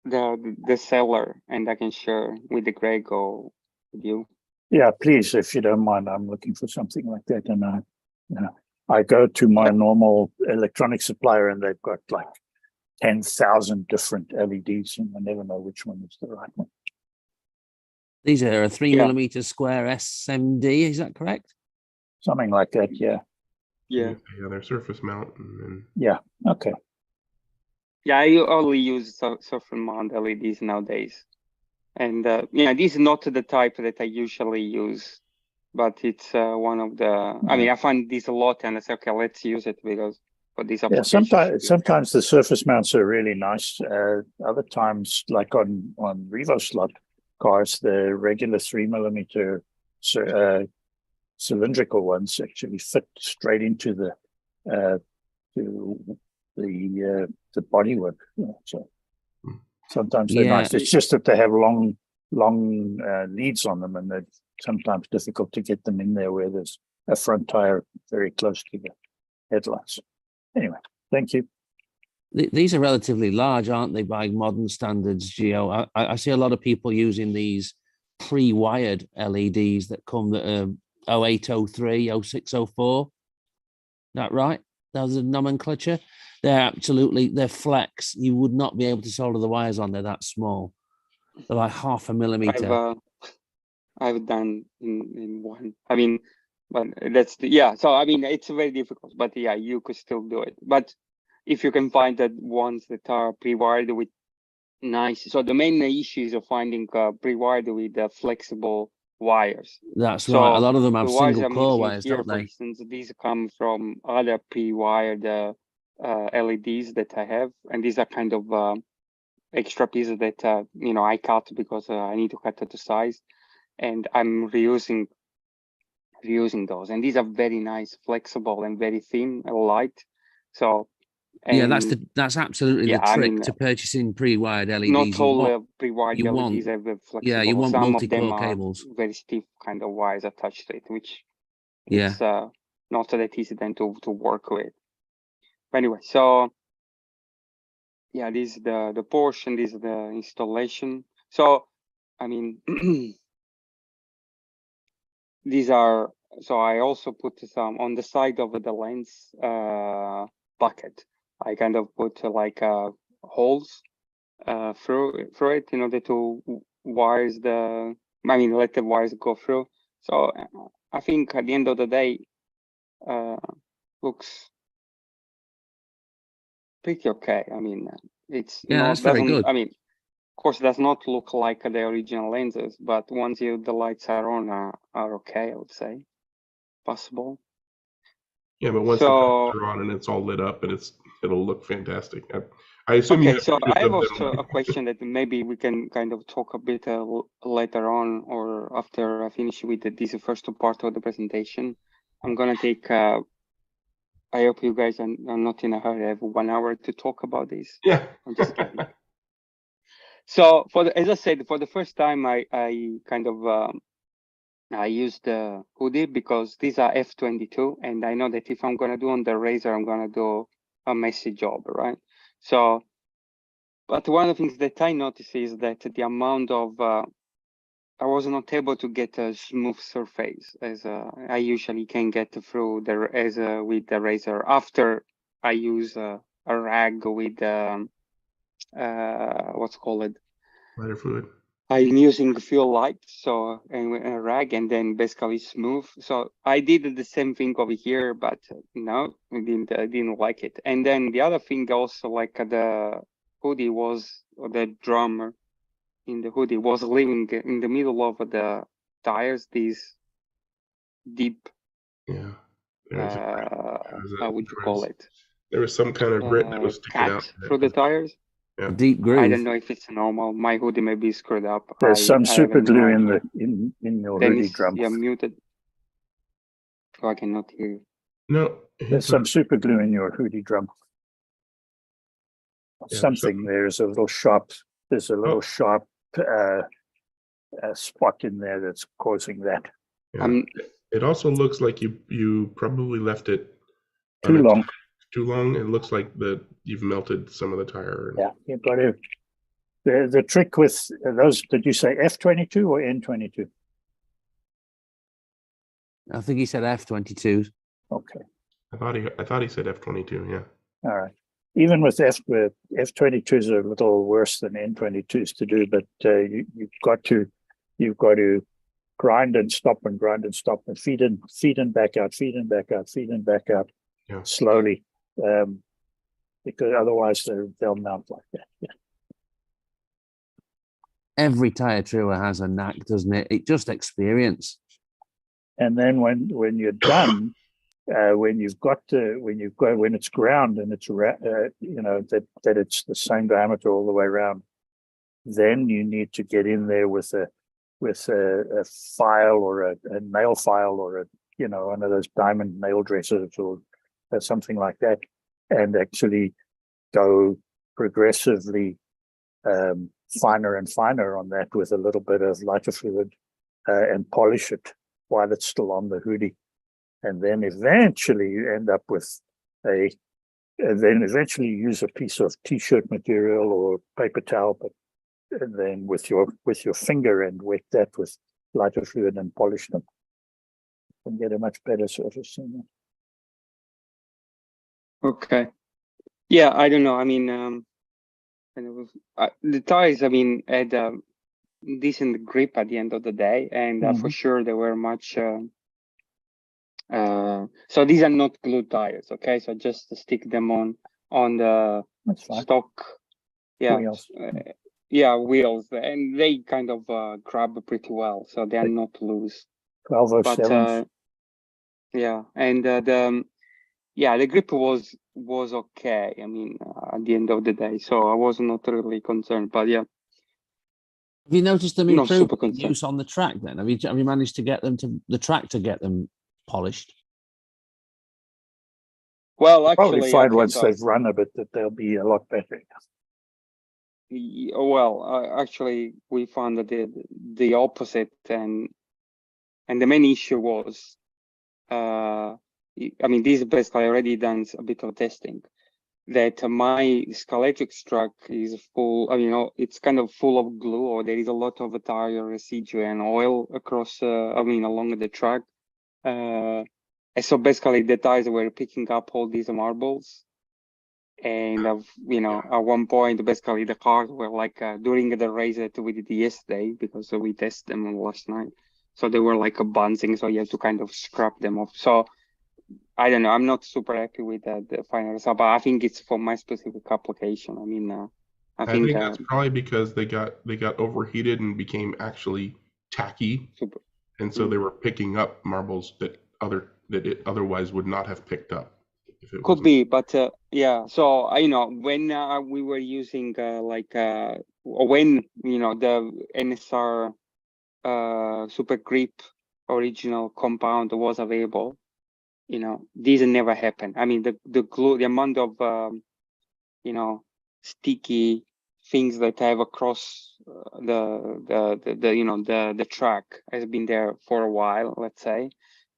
the seller, and I can share with Greg or with you. Yeah, please, if you don't mind. I'm looking for something like that, and I go to my normal electronic supplier, and they've got like 10,000 different LEDs, and I never know which one is the right one. These are a 3mm square SMD, is that correct? Something like that, yeah. Yeah. Yeah, they're surface mount. And then... Yeah, okay. Yeah, I only use surface mount LEDs nowadays. And this is not the type that I usually use, but it's one of the, I mean, I find this a lot, and I say, okay, let's use it because for this application. Yeah, sometimes the surface mounts are really nice. Other times, like on Revo slot cars, the regular 3mm cylindrical ones actually fit straight into the bodywork. So sometimes they're nice. It's just that they have long leads on them, and they're sometimes difficult to get them in there where there's a front tire very close to the headlights. Anyway, thank you. These are relatively large, aren't they, by modern standards, Gio? I see a lot of people using these pre-wired LEDs that come that are 0803, 0604. Is that right? That's the nomenclature. They're flex. You would not be able to solder the wires on. They're that small. They're like 0.5 millimeter. I've done in one. I mean, but that's so I mean, it's very difficult, but yeah, you could still do it. But if you can find that ones that are pre-wired with nice, so the main issue is finding pre-wired with flexible wires. That's right. A lot of them have single core wires, here, don't they? For instance, these come from other pre-wired LEDs that I have, and these are kind of extra pieces that I cut because I need to cut it to size, and I'm reusing those. And these are very nice, flexible, and very thin, light. So that's absolutely the trick to purchasing pre-wired LEDs. Not all pre-wired LEDs have flexible. Yeah, you want some multi-core of them cables. Are very stiff kind of wires attached to it, which is not that easy then to work with. But anyway, so yeah, this is the portion, this is the installation. So I mean, these are, so I also put some on the side of the lens bucket. I kind of put like holes through it in order to let the wires go through. So I think at the end of the day, looks pretty okay. I mean, it's that's very good. I mean, of course, it does not look like the original lenses, but once the lights are on, are okay, I would say. Possible. Yeah, but once the colors are on and it's all lit up, and it'll look fantastic. I assume you have so I have also a question that maybe we can kind of talk a bit later on, or after I finish with this first part of the presentation. I'm gonna take. I hope you guys are not in a hurry. I have 1 hour to talk about this. Yeah, I'm just kidding. So as I said, for the first time, I kind of I used the hoodie because these are f22, and I know that if I'm gonna do on the Razor, I'm gonna do a messy job, right? So, but one of the things that I noticed is that the amount of I was not able to get a smooth surface as I usually can get through with the Razor after I use a rag with what's called Lighter fluid. I'm using fuel light, so and a rag, and then basically smooth. So I did the same thing over here, but no, I didn't like it. And then the other thing also, like the hoodie was, or the drummer in the hoodie was living in the middle of the tires. These deep, Yeah. There how would you call it? There was some kind of grit that was sticking out Cut through the tires. Yeah. A deep I groove. don't know if it's normal. My hoodie may be screwed up. There's some I super have no glue in idea. in your Dennis, hoodie drum. you're muted. Oh, I cannot hear you. No, There's some super glue in your hoodie drum. Yeah, Something there's a little sharp. There's a little Oh. sharp spot in there that's causing that. Yeah. It also looks like you probably left it Too long. Too long. It looks like you've melted some of the tire. Yeah, you've got to. The trick with those, did you say F22 or N22? I think he said F22. Okay. I thought he said F22. Yeah. All right. Even with F22s are a little worse than N22s to do, but you've got to grind and stop and grind and stop and feed in back out, feed in back out, feed in back out, Yeah. slowly, because otherwise they'll mount like that. Yeah. Every tire truer has a knack, doesn't it? It just experience. And then when you're done, when it's ground and it's that it's the same diameter all the way around, then you need to get in there with a file or a nail file or one of those diamond nail dressers or something like that, and actually go progressively finer and finer on that with a little bit of lighter fluid and polish it while it's still on the hoodie. And then eventually you end up with eventually use a piece of t-shirt material or paper towel, and then with your finger and wet that with lighter fluid and polish them. You can get a much better surface in there. Okay. Yeah, I don't know. I mean, the tires, I mean, had a decent grip at the end of the day, and for sure they were much. So these are not glue tires, okay? So just to stick them on the stock, yeah, Wheels. wheels, and they kind of grab pretty well, so they are not loose. 1207. Yeah, and the grip was okay. I mean, at the end of the day, so I was not really concerned. But yeah, have you noticed them Not improve super concerned. use on the track? Then have you managed to get them to the track to get them polished? well, actually, Probably find okay, once so- they've run a bit that they'll be a lot better. Well, actually, we found that the opposite, and the main issue was, I mean, this basically already done a bit of testing. That my Scalextric truck is full. I mean, it's kind of full of glue, or there is a lot of tire residue and oil across. Along the track. And so basically, the tires were picking up all these marbles. And at one point, basically the cars were like during the race that we did yesterday, because we tested them last night. So they were like bouncing, so you have to kind of scrap them off. So I don't know. I'm not super happy with the final result, but I think it's for my specific application. I mean, I think that's probably because they got overheated and became actually tacky, super. And so they were picking up marbles that it otherwise would not have picked up. If it Could be, but yeah. So when we were using when the NSR Super Grip original compound was available, these never happened. I mean, the glue, the amount of sticky things that I have across the track has been there for a while, let's say.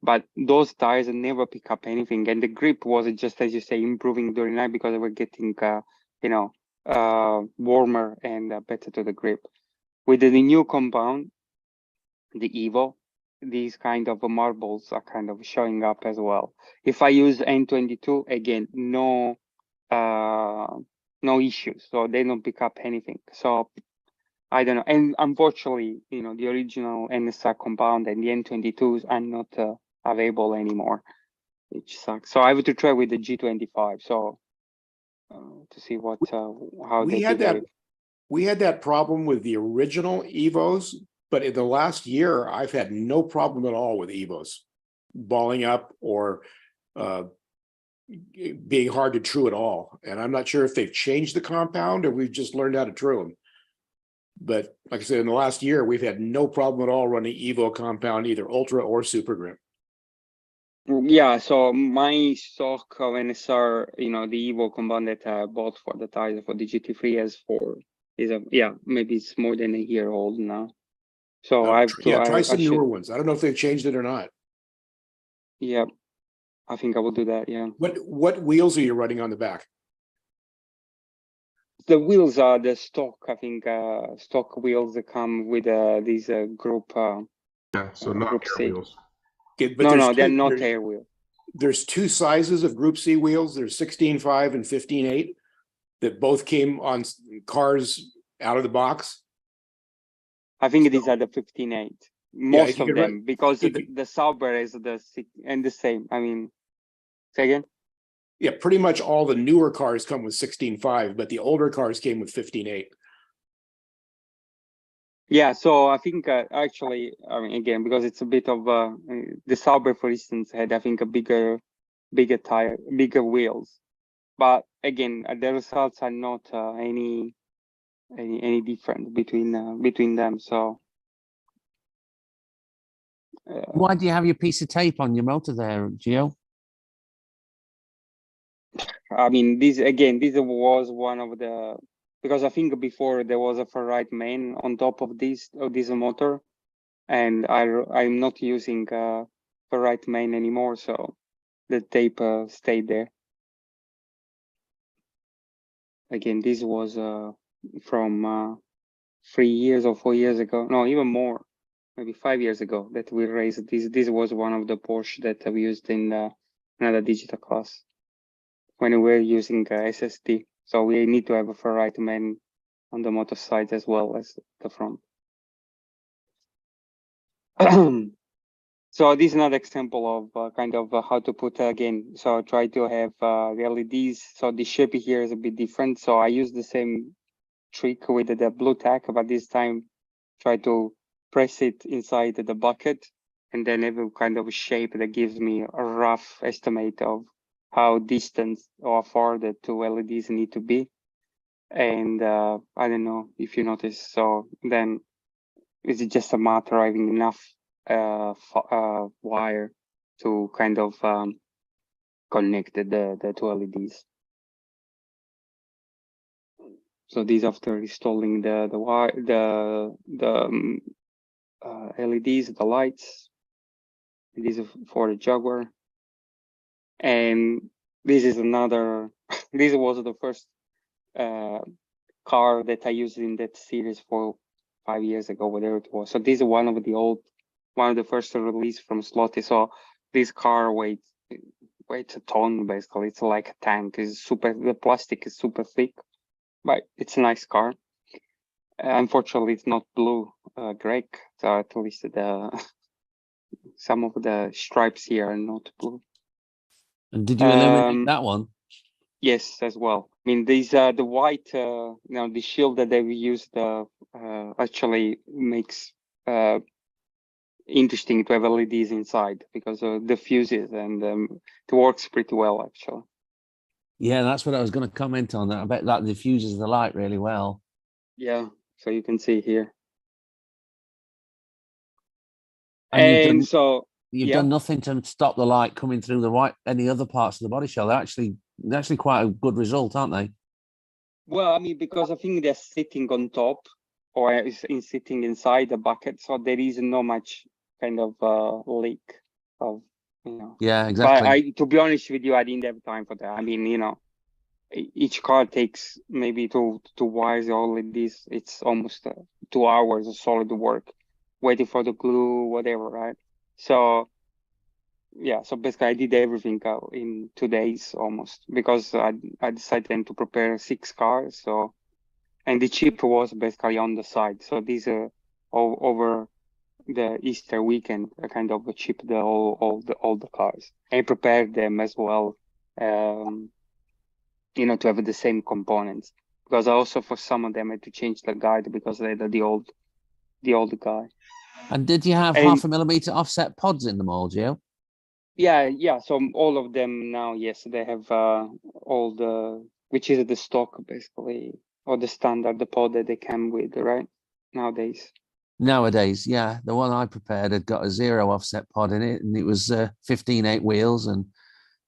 But those tires never pick up anything, and the grip was just, as you say, improving during the night because they were getting warmer and better to the grip. With the new compound, the Evo, these kind of marbles are kind of showing up as well. If I use N22, again, no issues, so they don't pick up anything. So I don't know. And unfortunately, the original NSR compound and the N22s are not available anymore, which sucks. So I have to try with the G25. So to see what how We they had behave. we had that problem with the original Evos, but in the last year, I've had no problem at all with Evos balling up or being hard to true at all. And I'm not sure if they've changed the compound or we've just learned how to true them. But like I said, in the last year, we've had no problem at all running Evo compound, either Ultra or Super Grip. Yeah, so my stock of NSR, the Evo compound that I bought for the tires for the GT3 maybe it's more than a year old now. So I have to try some I should, newer ones. I don't know if they've changed it or not. yeah, I think I will do that. Yeah. What wheels are you running on the back? The wheels are the stock, I think, stock wheels that come with these group. Yeah, so not Group air C. wheels. Okay, but No, they're not air wheels. There's two sizes of Group C wheels. There's 16.5 and 15.8 that both came on cars out of the box. I think these are the 15.8. Most of them, because the Sauber is the same. I mean, say again? Yeah, pretty much all the newer cars come with 16.5, but the older cars came with 15.8. Yeah, so I think actually, I mean, again, because it's a bit of the Sauber, for instance, had I think a bigger tire, bigger wheels, but again, the results are not any different between them. So Why do you have your piece of tape on your motor there, Gio? I mean, this was one of the, because I think before there was a ferrite main on top of this motor, and I'm not using ferrite main anymore, so the tape stayed there. Again, this was from 3 years or 4 years ago, no, even more, maybe 5 years ago that we raised this. This was one of the Porsche that we used in another digital class when we were using SSD. So we need to have a ferrite main on the motor side as well as the front. So this is another example of kind of how to put again. So I try to have the LEDs. So the shape here is a bit different. So I use the same trick with the blue tack, but this time try to press it inside the bucket and then have a kind of shape that gives me a rough estimate of how distant or far the two LEDs need to be. And I don't know if you notice. So then is it just a matter of having enough wire to kind of connect the two LEDs. So these after installing the wire, the LEDs, the lights. These are for the Jaguar, and this is another. This was the first car that I used in that series for 5 years ago, whatever it was. So this is one of the first release from Slot.it. So this car weighs a ton basically. It's like a tank. The plastic is super thick, but it's a nice car. Unfortunately, it's not blue gray. So at least some of the stripes here are not blue. And did you eliminate that one? Yes, as well. I mean, these are the white, the shield that they've used actually makes interesting to have LEDs inside because of the fuses, and it works pretty well actually. Yeah, that's what I was going to comment on. That I bet that diffuses the light really well. Yeah, so you can see here. And you've done nothing to stop the light coming through any other parts of the body shell. They're actually quite a good result, aren't they? Well, I mean, because I think they're sitting on top or sitting inside the bucket, so there is not much kind of leak of, Yeah, exactly. But to be honest with you, I didn't have time for that. I mean, each car takes maybe to wire all of this. It's almost 2 hours of solid work, waiting for the glue, whatever, right? So yeah, so basically I did everything in 2 days almost because I decided then to prepare 6 cars. So, and the chip was basically on the side. So these are over the Easter weekend, I kind of chipped all the cars and prepared them as well, you know, to have the same components. Because I also, for some of them, had to change the guide because they had the old guy. And did you have And 0.5 millimeter offset pods in them all, Gio? yeah. So all of them now, yes, they have all the, which is the stock basically, or the standard, the pod that they come with, right? Nowadays. Nowadays, yeah. The one I prepared had got a 0 offset pod in it, and it was 15/8 wheels, and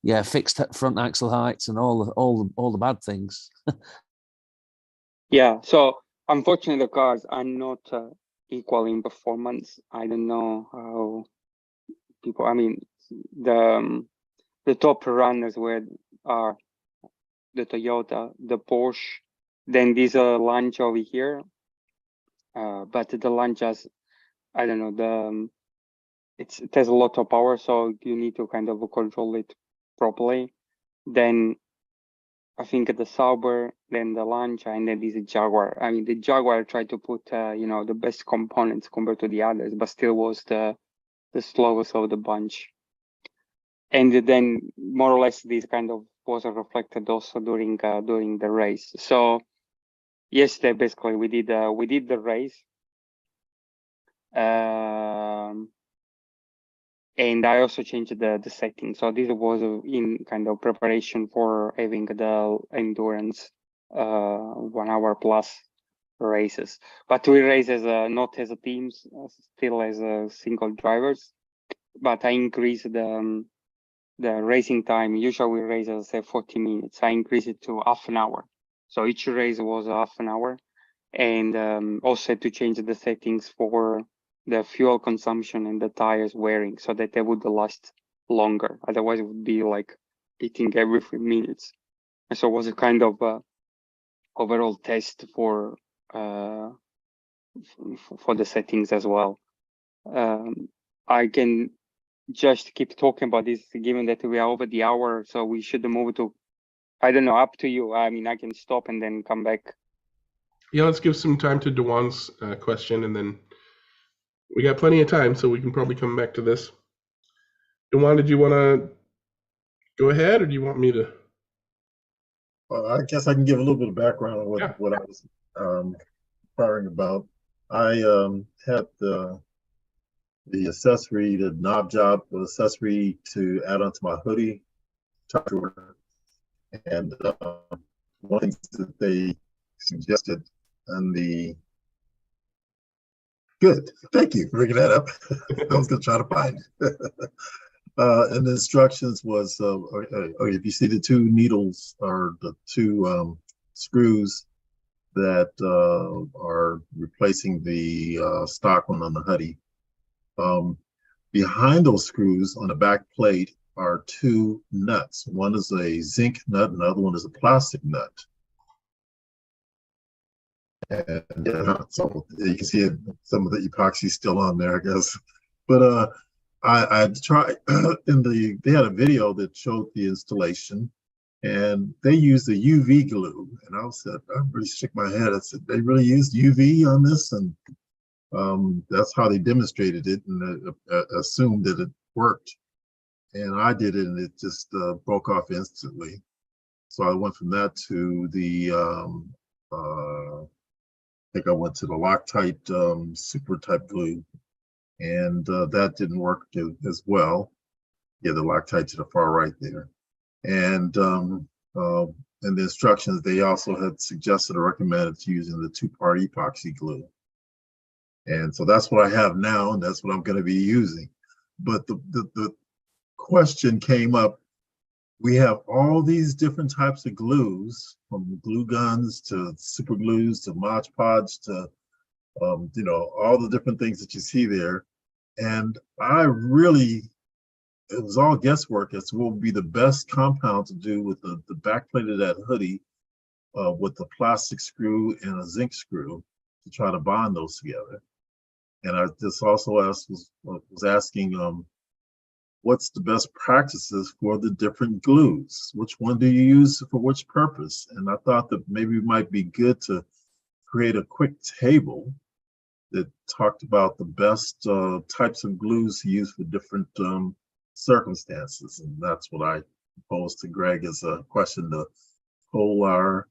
yeah, fixed front axle heights and all the bad things. Yeah. So unfortunately, the cars are not equal in performance. I don't know how people. I mean, the top runners are the Toyota, the Porsche, then this Lancia over here. But the Lancias, I don't know, it has a lot of power, so you need to kind of control it properly. Then I think the Sauber, then the Lancia, and then this Jaguar. I mean, the Jaguar tried to put you know, the best components compared to the others, but still was the slowest of the bunch. And then more or less this kind of was reflected also during the race. So yesterday basically we did the race. And I also changed the settings. So this was in kind of preparation for having the endurance 1 hour plus races. But we race as not as a teams, still as single drivers. But I increased the racing time. Usually we race as say 40 minutes. I increased it to half an hour. So each race was half an hour, and also to change the settings for the fuel consumption and the tires wearing so that they would last longer. Otherwise it would be like eating every 3 minutes. And so it was a kind of overall test for the settings as well. I can just keep talking about this given that we are over the hour, so we should move to, I don't know, up to you. I mean, I can stop and then come back. Yeah, let's give some time to Dewan's question, and then we got plenty of time, so we can probably come back to this. Dewan, did you want to go ahead, or do you want me to? Well, I guess I can give a little bit of background on what I was inquiring about. I had the accessory, the knob job accessory to add onto my hoodie, and one thing that they suggested in the good, thank you for bringing that up. I was going to try to find it. And the instructions was, if you see the 2 needles or the 2 screws that are replacing the stock one on the hoodie, behind those screws on the back plate are 2 nuts. One is a zinc nut, and the other one is a plastic nut. And so you can see some of the epoxy still on there, I guess. But I tried they had a video that showed the installation, and they used the UV glue. And I really shook my head. I said, they really used UV on this? And that's how they demonstrated it, and assumed that it worked. And I did it, and it just broke off instantly. So I went from that to the I think I went to the Loctite super type glue, and that didn't work as well. Yeah, the Loctite to the far right there. And in the instructions, they also had suggested or recommended using the 2-part epoxy glue. And so that's what I have now, and that's what I'm going to be using. But the question came up. We have all these different types of glues, from glue guns to super glues to Mod Podge to you know, all the different things that you see there. And it was all guesswork as to what would be the best compound to do with the back plate of that hoodie with the plastic screw and a zinc screw to try to bond those together. And I just also was asking, what's the best practices for the different glues? Which one do you use for which purpose? And I thought that maybe it might be good to create a quick table that talked about the best types of glues to use for different circumstances. And that's what I posed to Greg as a question to poll our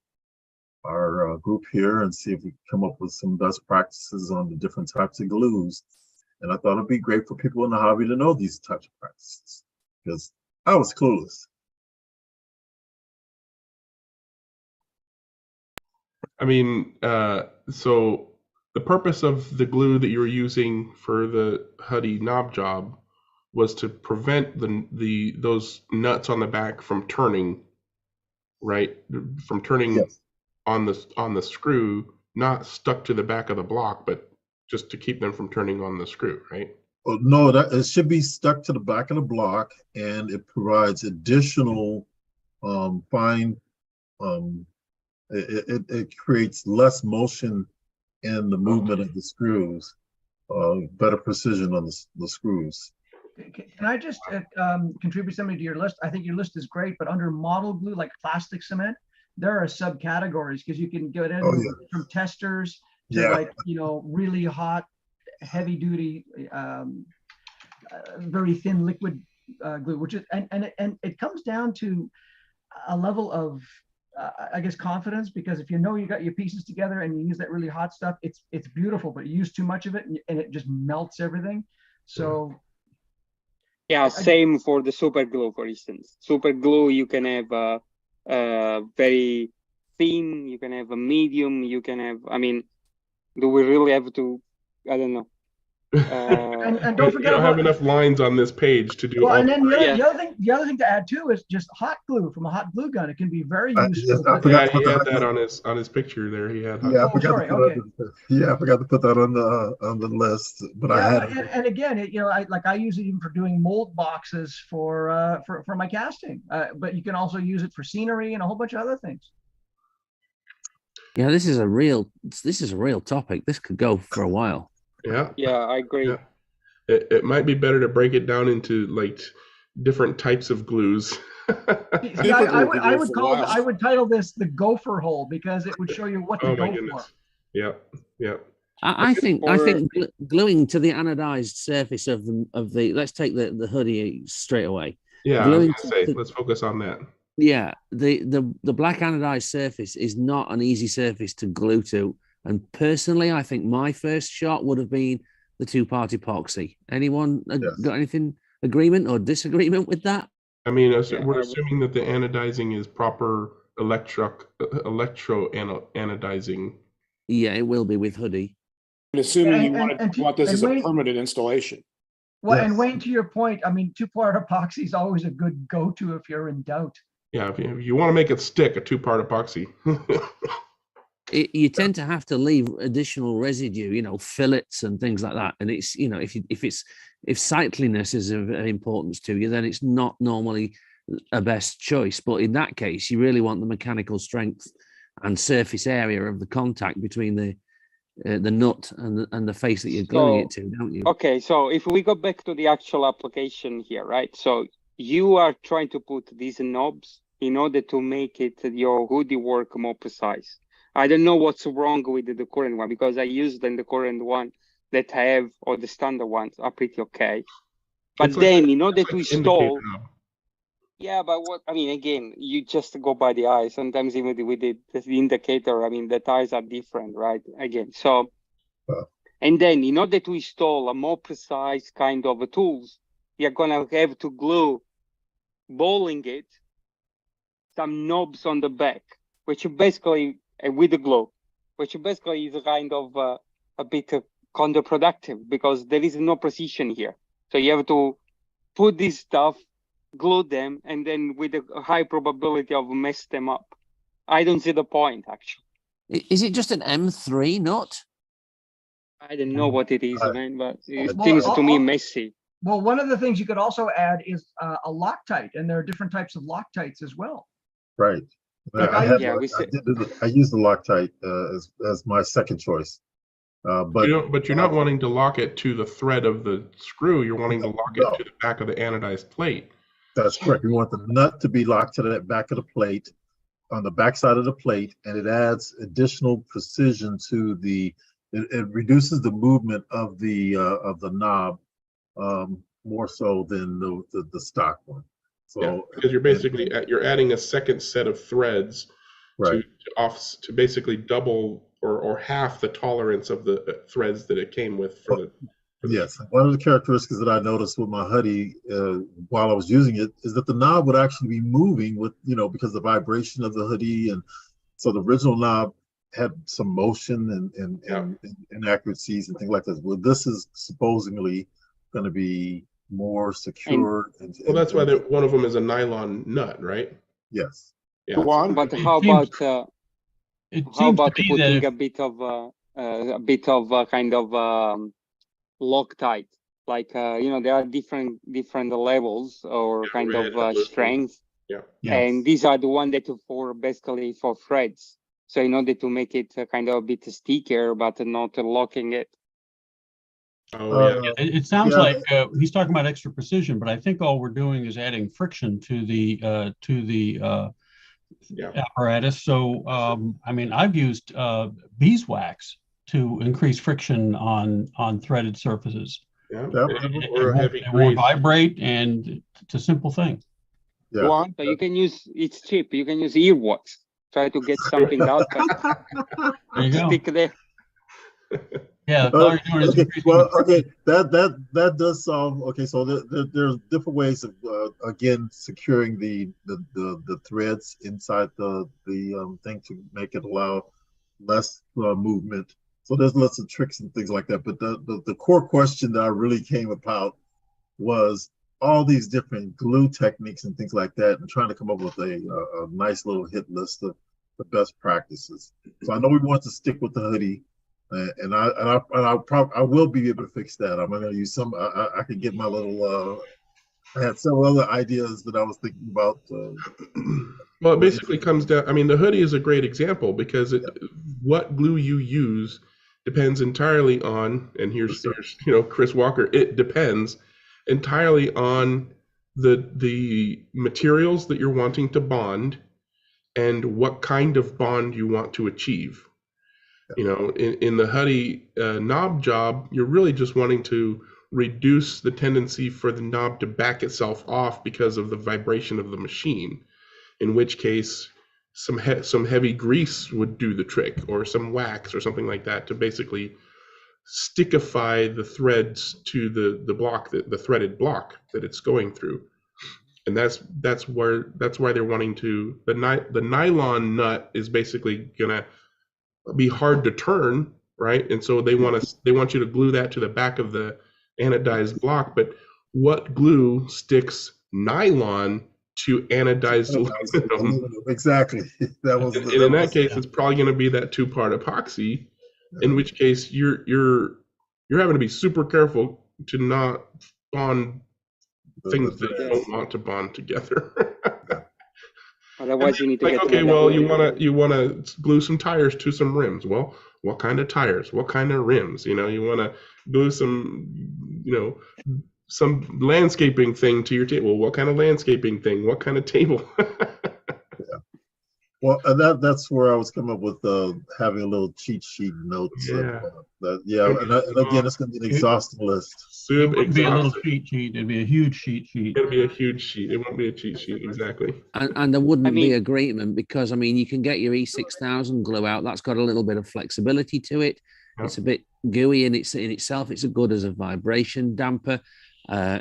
group here and see if we can come up with some best practices on the different types of glues. And I thought it'd be great for people in the hobby to know these types of practices because I was clueless. I mean, so the purpose of the glue that you were using for the Huddy knob job was to prevent those nuts on the back from turning, right? From turning Yes. on the screw, not stuck to the back of the block, but just to keep them from turning on the screw, right? Oh, no, that it should be stuck to the back of the block, and it provides additional fine. It creates less motion in the movement of the screws, better precision on the screws. Can I just contribute something to your list? I think your list is great, but under model glue, like plastic cement, there are subcategories because you can get in from testers to like, you know, really hot, heavy duty, very thin liquid glue, which is, and it comes down to a level of, I guess, confidence, because if you know you got your pieces together and you use that really hot stuff, it's beautiful, but you use too much of it and it just melts everything. So yeah, same for the super glue, for instance. Super glue, you can have a very thin, you can have a medium, you can have, I mean, do we really have to, I don't know. and don't forget, you don't have enough lines on this page to do well, all. and then the other thing to add too is just hot glue from a hot glue gun. It can be very useful. Yeah, he had that on his picture there. He had. Yeah, I forgot to put that on the list, but I had. And again, you know, I use it even for doing mold boxes for my casting. But you can also use it for scenery and a whole bunch of other things. Yeah, this is a real topic. This could go for a while. Yeah. Yeah, I agree. Yeah. It might be better to break it down into like different types of glues. See, I would title this the gopher hole because it would show you what to go for. Yeah. I think gluing to the anodized surface of the let's take the hoodie straight away. Yeah, let's focus on that. Yeah, the black anodized surface is not an easy surface to glue to. And personally, I think my first shot would have been the two-part epoxy. Anyone got anything agreement or disagreement with that? I mean, we're assuming that the anodizing is proper electro anodizing. Yeah, it will be with hoodie. And assuming you want this as a permanent installation. Well, and Wayne, to your point, I mean, two-part epoxy is always a good go-to if you're in doubt. Yeah, if you want to make it stick, a two-part epoxy. You tend to have to leave additional residue, you know, fillets and things like that. And it's, you know, if sightliness is of importance to you, then it's not normally a best choice. But in that case, you really want the mechanical strength and surface area of the contact between the nut and the face that you're gluing it to, don't you? Okay, so if we go back to the actual application here, right? So you are trying to put these knobs in order to make your hoodie work more precise. I don't know what's wrong with the current one because I used the current one that I have, or the standard ones are pretty okay. But then in order to install, yeah, but what I mean, again, you just go by the eye. Sometimes even with the indicator, I mean, the ties are different, right? Again, so and then in order to install a more precise kind of a tools, you're gonna have to glue, bowling it, some knobs on the back, which basically with the glue, which basically is kind of a bit counterproductive because there is no precision here. So you have to put this stuff, glue them, and then with a high probability of mess them up. I don't see the point, actually. Is it just an M3 nut? I don't know what it is, man, but it seems to me messy. Well, one of the things you could also add is a Loctite, and there are different types of Loctites as well. Right. I use the Loctite as my second choice. But you're not wanting to lock it to the thread of the screw. You're wanting to lock it to the back of the anodized plate. That's correct. You want the nut to be locked to the back of the plate, on the backside of the plate, and it adds additional precision to it reduces the movement of the knob more so than the stock one. So Yeah, because you're basically you're adding a second set of threads right. to basically double or half the tolerance of the threads that it came with for the. Yes, one of the characteristics that I noticed with my hoodie while I was using it is that the knob would actually be moving with, because the vibration of the hoodie, and so the original knob had some motion and inaccuracies and things like that. Well, this is supposedly going to be more secure. Well, that's why one of them is a nylon nut, right? Yes. Yeah. But how about putting a bit of kind of Loctite, like there are different levels or kind of strengths, and these are the one that for basically for threads. So in order to make it kind of a bit stickier, but not locking it. Oh yeah. It sounds like he's talking about extra precision, but I think all we're doing is adding friction to the apparatus. So I mean, I've used beeswax to increase friction on threaded surfaces. Yeah. It won't vibrate, and it's a simple thing. Yeah. Well, you can use, it's cheap. You can use earwax. Try to get something out. There you go. Stick there. Yeah. All you're doing is that does solve. Okay, so there's different ways of again securing the threads inside the thing to make it allow less movement. So there's lots of tricks and things like that. But the core question that I really came about was all these different glue techniques and things like that, and trying to come up with a nice little hit list of the best practices. So I know we want to stick with the hoodie. And I will be able to fix that. I'm going to use some. I could get my little. I had several other ideas that I was thinking about. Well, it basically comes down. I mean, the hoodie is a great example because what glue you use depends entirely on. And here's Chris Walker. It depends entirely on the materials that you're wanting to bond and what kind of bond you want to achieve. In the hoodie knob job, you're really just wanting to reduce the tendency for the knob to back itself off because of the vibration of the machine, in which case some heavy grease would do the trick, or some wax or something like that, to basically stickify the threads to the block, the threaded block that it's going through. And that's why they're wanting to, the nylon nut is basically gonna be hard to turn, right? And so they want you to glue that to the back of the anodized block. But what glue sticks nylon to anodized aluminum? Exactly. In that case, it's probably going to be that 2-part epoxy. In which case, you're having to be super careful to not bond things that you don't want to bond together. Otherwise, you need to get. Okay, well, you want to glue some tires to some rims. Well, what kind of tires? What kind of rims? You want to glue some, some landscaping thing to your table. What kind of landscaping thing? What kind of table? Well, that's where I was coming up with having a little cheat sheet notes. Yeah. And again, it's going to be an exhausting list. It wouldn't be a little cheat sheet. It'd be a huge cheat sheet. It'll be a huge sheet. It won't be a cheat sheet, exactly. And there wouldn't be agreement because, you can get your E6000 glue out. That's got a little bit of flexibility to it. Yep. It's a bit gooey in itself. It's as good as a vibration damper.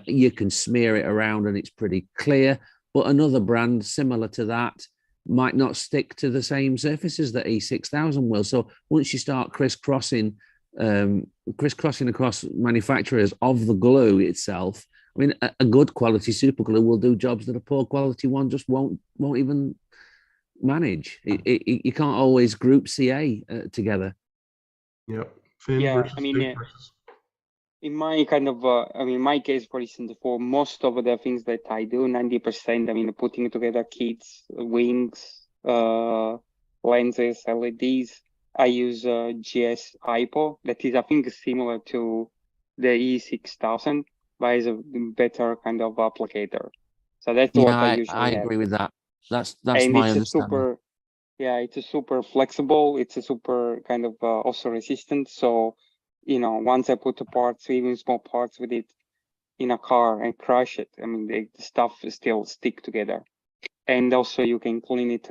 You can smear it around and it's pretty clear. But another brand similar to that might not stick to the same surfaces that E6000 will. So once you start crisscrossing across manufacturers of the glue itself, a good quality super glue will do jobs that a poor quality one just won't even manage. You can't always group CA together. Yep. In my kind of, my case, for instance, for most of the things that I do, 90%, putting together kits, wings, lenses, LEDs, I use GS IPO. That is, I think, similar to the E6000, but is a better kind of applicator. So that's what I usually I agree with that. That's my understanding. Yeah, it's a super flexible. It's a super kind of also resistant. So, once I put the parts, even small parts with it in a car and crush it, I mean, the stuff still stick together. And also you can clean it,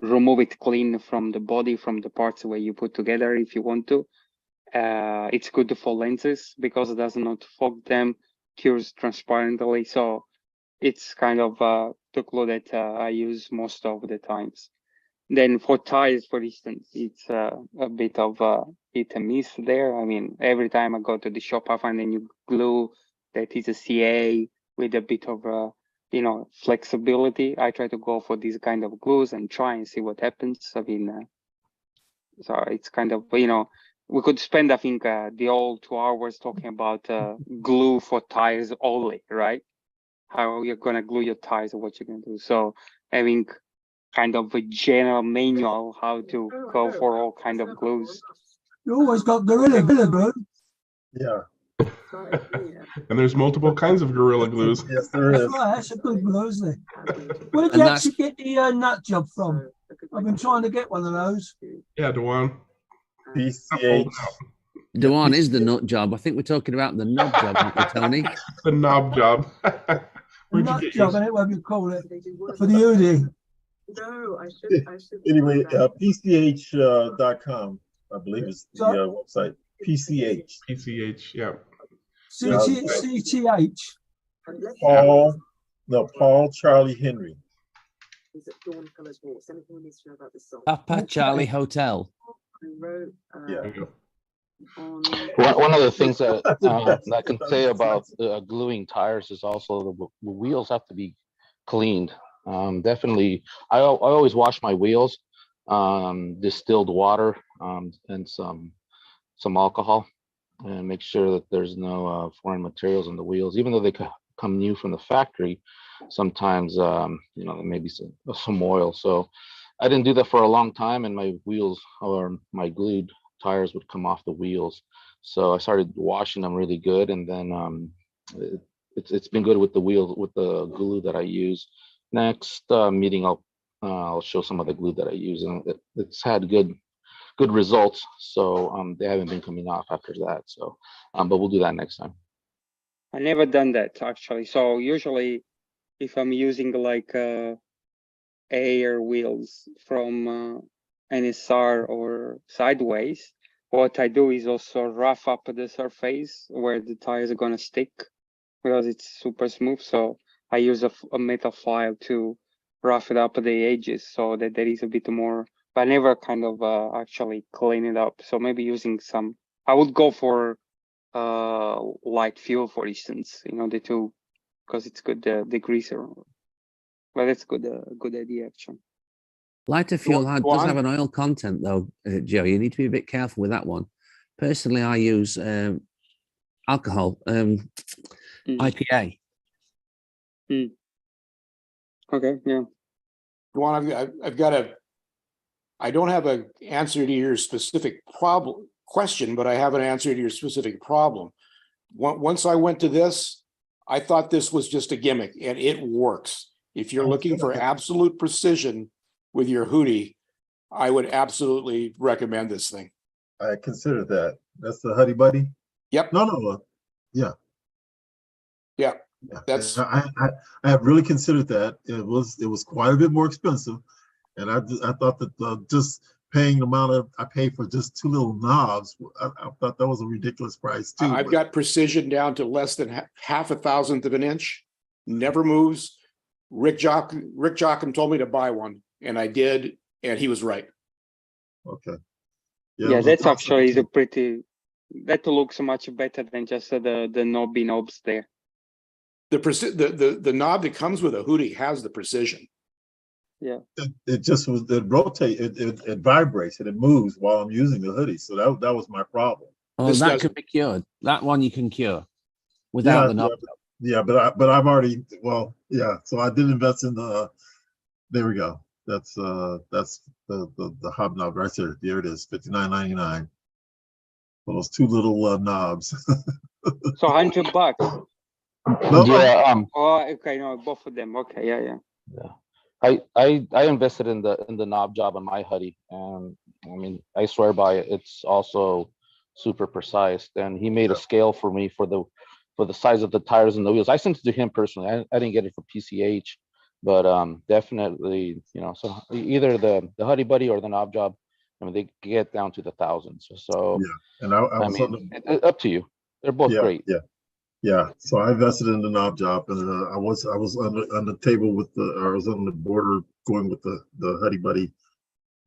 remove it clean from the body, from the parts where you put together if you want to. It's good for lenses because it does not fog them, cures transparently. So it's kind of the glue that I use most of the times. Then for tires, for instance, it's a bit of hit and miss there. I mean, every time I go to the shop, I find a new glue that is a CA with a bit of flexibility. I try to go for these kind of glues and try and see what happens. I mean, so it's kind of, we could spend, I think, the whole 2 hours talking about glue for tires only, right? How you're gonna glue your tires or what you're gonna do. So having kind of a general manual how to go for all kind of glues. You always got gorilla glue. Yeah. And there's multiple kinds of Gorilla Glues. Yes, there is. That's right, that's a good glue, isn't it? Where did And you that's- actually get the nut job from? I've been trying to get one of those. Yeah, Dewan. PCH. Dewan is the nut job. I think we're talking about the knob job, aren't we, Tony? The knob job. The Where'd you nut get job, yours? isn't it, whatever you call it, for the hoodie. No, I should. Anyway, PCH.com, I believe is the website. PCH. PCH, yeah. CTH. Paul Charlie Henry. Papa Charlie Hotel. Yeah. One of the things that I can say about gluing tires is also the wheels have to be cleaned. Definitely, I always wash my wheels, distilled water, and some alcohol, and make sure that there's no foreign materials in the wheels, even though they come new from the factory. Sometimes, there may be some oil. So I didn't do that for a long time, and my wheels or my glued tires would come off the wheels. So I started washing them really good, and then it's been good with the wheels, with the glue that I use. Next meeting, I'll show some of the glue that I use, and it's had good results. So they haven't been coming off after that. So, but we'll do that next time. I never done that actually. So usually, if I'm using like air wheels from NSR or sideways, what I do is also rough up the surface where the tires are gonna stick because it's super smooth. So I use a metal file to rough it up the edges so that there is a bit more, but I never kind of actually clean it up. So maybe using some, I would go for light fuel, for instance, the two, because it's good degreaser. Well, that's good idea actually. Lighter fuel Go does on. have an oil content though, Joe. You need to be a bit careful with that one. Personally, I use alcohol, IPA. Okay, yeah. Duan, I don't have an answer to your specific question, but I have an answer to your specific problem. Once I went to this, I thought this was just a gimmick, and it works. If you're looking for absolute precision with your hoodie, I would absolutely recommend this thing. I consider that. That's the Huddy Buddy? Yep. No. Yeah. Yeah. Yeah. That's I have really considered that. It was quite a bit more expensive, and I thought that just paying the amount I paid for just two little knobs, I thought that was a ridiculous price too. I've got precision down to less than half a thousandth of an inch. Never moves. Rick Jocham told me to buy one, and I did, and he was right. Okay. Yeah, that's actually that looks much better than just the knobby knobs there. The knob that comes with a hoodie has the precision. Yeah. It rotates, it vibrates and it moves while I'm using the hoodie. So that was my problem. Oh, This that doesn't. can be cured. That one you can cure without the knob. Yeah, but I've already, so I did invest in there we go. That's the hobnob right there. There it is, $59.99. Those two little knobs. So $100. No, Yeah. Oh, okay, no, both of them. Okay, yeah. I invested in the knob job on my hoodie, and I mean, I swear by it. It's also super precise. And he made a scale for me for the size of the tires and the wheels. I sent it to him personally. I didn't get it for PCH, but definitely, you know, so either the Hoodie Buddy or the knob job, I mean, they get down to the thousands. So Yeah, and I I was on mean, the up to you. They're both great. Yeah. So I invested in the knob job, and I was on the table with I was on the border going with the Hoodie Buddy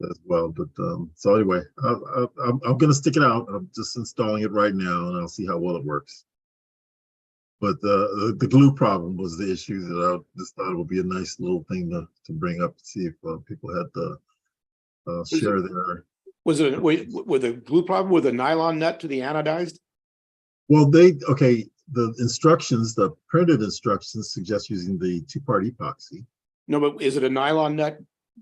as well. But so anyway, I'm gonna stick it out. I'm just installing it right now, and I'll see how well it works. But the glue problem was the issue that I just thought it would be a nice little thing to bring up to see if people had to share their. Was it with a glue problem with a nylon nut to the anodized? Well, the instructions, the printed instructions suggest using the two-part epoxy. No, but is it a nylon nut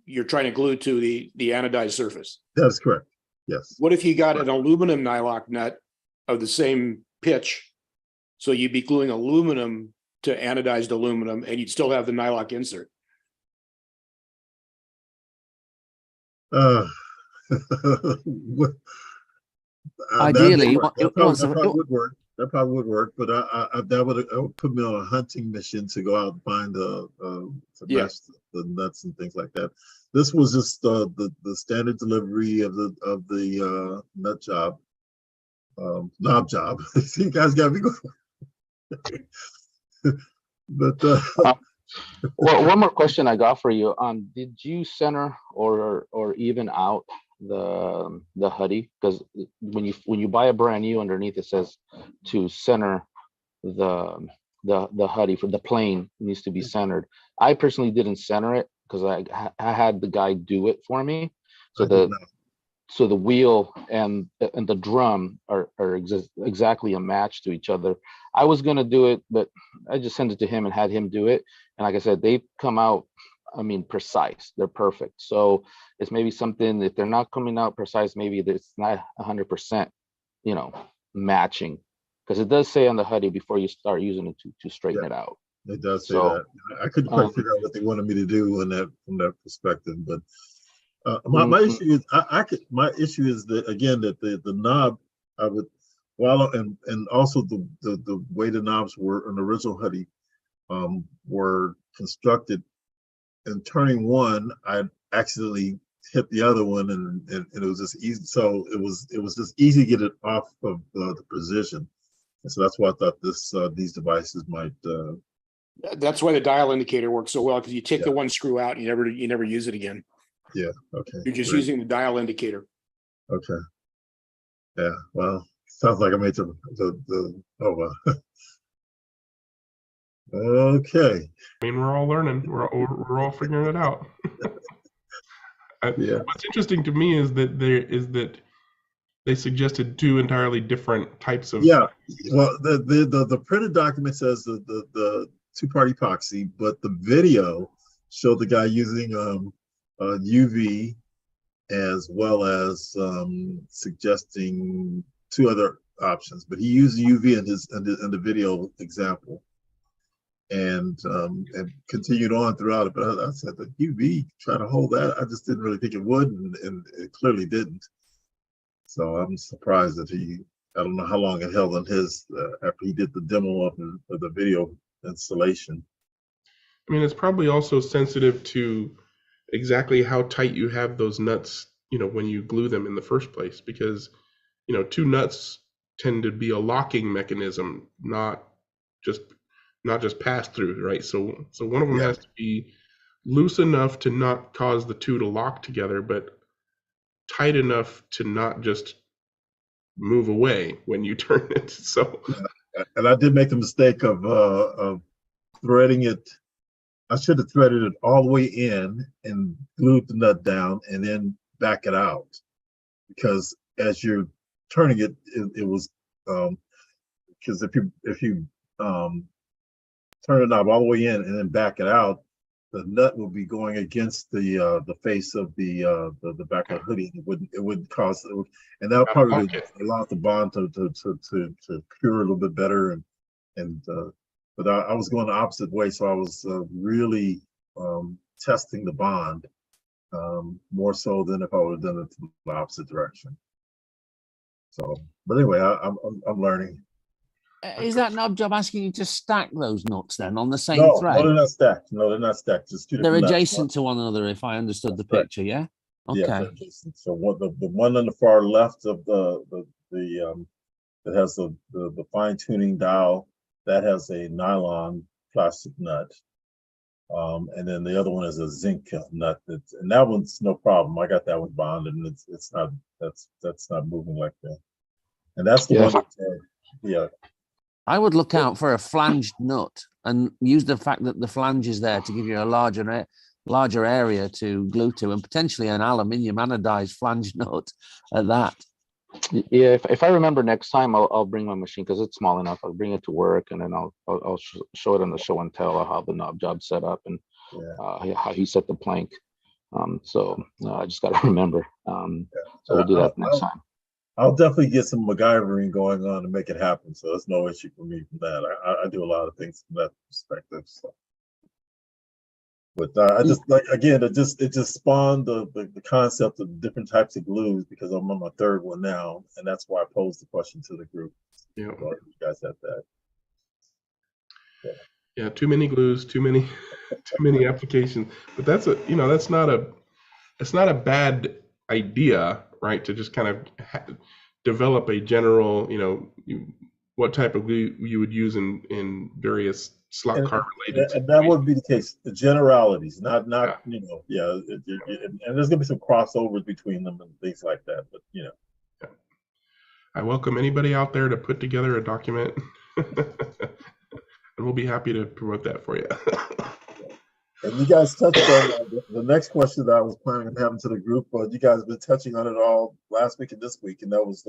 you're trying to glue to the anodized surface? That's correct. Yes. What if you got an aluminum nylon nut of the same pitch? So you'd be gluing aluminum to anodized aluminum, and you'd still have the nylon insert. Ideally, that probably would work. That probably would work, but I would put me on a hunting mission to go out and find match the nuts and things like that. This was just the standard delivery of the nut job, knob job. You guys got me going. But well, one more question I got for you. Did you center or even out the hoodie? Because when you buy a brand new, underneath it says to center the hoodie for the plane needs to be centered. I personally didn't center it because I had the guy do it for me. So the wheel and the drum are exactly a match to each other. I was gonna do it, but I just sent it to him and had him do it. And like I said, they come out, I mean, precise. They're perfect. So it's maybe something, if they're not coming out precise, maybe it's not 100%, you know, matching. Because it does say on the hoodie before you start using it to straighten it out. It does say that. I couldn't quite figure out what they wanted me to do from that perspective, but my issue is my issue is that, again, that the knob I would and also the way the knobs were in the original hoodie were constructed, and turning one I accidentally hit the other one, and it was just easy. So it was just easy to get it off of the position, and so that's why I thought these devices might. That's why the dial indicator works so well, because you take the one screw out and you never use it again. Yeah. Okay. You're just using the dial indicator. Okay. Yeah. Well, sounds like I made the oh well. Okay. I mean, we're all learning. We're all figuring it out. What's interesting to me is that they suggested two entirely different types of. Yeah. Well, the printed document says the two-part epoxy, but the video showed the guy using UV as well as suggesting two other options, but he used UV in the video example, and continued on throughout it. But I said the UV try to hold that. I just didn't really think it would, and it clearly didn't. So I'm surprised that I don't know how long it held on his after he did the demo of the video installation. I mean, it's probably also sensitive to exactly how tight you have those nuts, you know, when you glue them in the first place, because, you know, two nuts tend to be a locking mechanism, not just pass through, right? So one of them has to be loose enough to not cause the two to lock together, but tight enough to not just move away when you turn it. So, and I did make the mistake of threading it. I should have threaded it all the way in and glued the nut down and then back it out, because as you're turning it, it was because if you turn the knob all the way in and then back it out, the nut will be going against the face of the back of the hoodie. It would cause, and that probably would allow the bond to cure a little bit better, but I was going the opposite way, so I was really testing the bond, more so than if I would have done it the opposite direction. So, but anyway, I'm learning. Is that knob job asking you to stack those nuts then on the same No, thread? no, they're not stacked. No, they're not stacked. Just two They're different nuts. adjacent to one another, if I understood the That's right. picture, yeah? Yes, Okay. they're adjacent. So what the one on the far left of the that has the fine tuning dial, that has a nylon plastic nut. And then the other one is a zinc nut. And that one's no problem. I got that one bonded, and it's not that's not moving like that. And that's the Yeah. one that yeah. I would look out for a flanged nut and use the fact that the flange is there to give you a larger area to glue to, and potentially an aluminium anodized flange nut at that. Yeah, if I remember next time, I'll bring my machine because it's small enough. I'll bring it to work, and then I'll show it on the show and tell how the knob job's set up and how he set the plank. So I just got to remember. So we'll do that next time. I'll definitely get some MacGyvering going on to make it happen. So there's no issue for me from that. I do a lot of things from that perspective. So. But I just like, again, it just spawned the concept of different types of glues because I'm on my third one now, and that's why I posed the question to the group. Yeah, you guys have that. Yeah, too many glues, too many applications. But that's that's not a bad idea, right? To just kind of develop a general, what type of glue you would use in various slot car related. And that would be the case. The generalities, not and there's gonna be some crossovers between them and things like that. But I welcome anybody out there to put together a document, and we'll be happy to promote that for you. And you guys touched on the next question that I was planning on having to the group, but you guys have been touching on it all last week and this week, and that was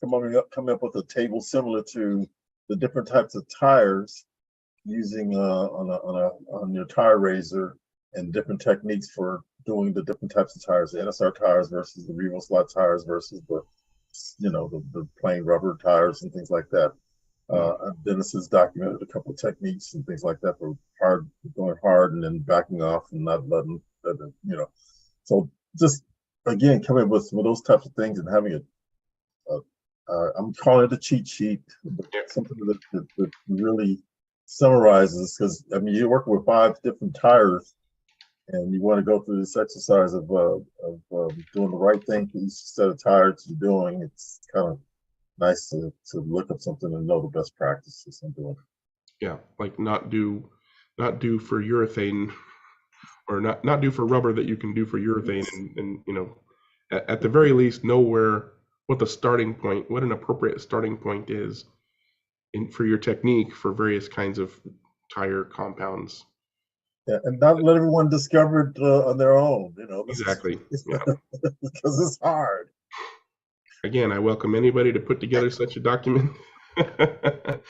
coming up with a table similar to the different types of tires using on your tire raiser and different techniques for doing the different types of tires, the NSR tires versus the Revo slot tires versus the plain rubber tires and things like that. Dennis has documented a couple of techniques and things like that for going hard and then backing off and not letting So just again coming with those types of things and having I'm calling it a cheat sheet, but something that really summarizes, because I mean you're working with 5 different tires, and you want to go through this exercise of doing the right thing for each set of tires you're doing. It's kind of nice to look up something and know the best practices and doing it. Yeah, like not do for urethane, or not do for rubber that you can do for urethane, and at the very least know what the starting point, what an appropriate starting point is for your technique for various kinds of tire compounds. Yeah, and not let everyone discover it on their own. Exactly. Yeah. Because it's hard. Again, I welcome anybody to put together such a document. Well,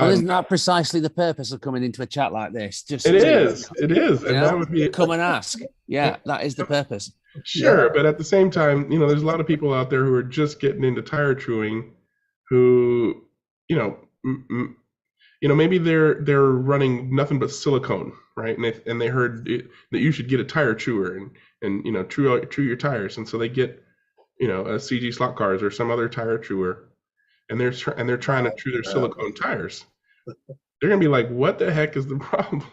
isn't that precisely the purpose of coming into a chat like this? It is, and that would be come and ask. Yeah, that is the purpose. Sure, but at the same time, there's a lot of people out there who are just getting into tire chewing, who, maybe they're running nothing but silicone, right? And they heard that you should get a tire chewer and chew your tires, and so they get a CG slot cars or some other tire chewer, and they're trying to chew their silicone tires. They're gonna be like, what the heck is the problem?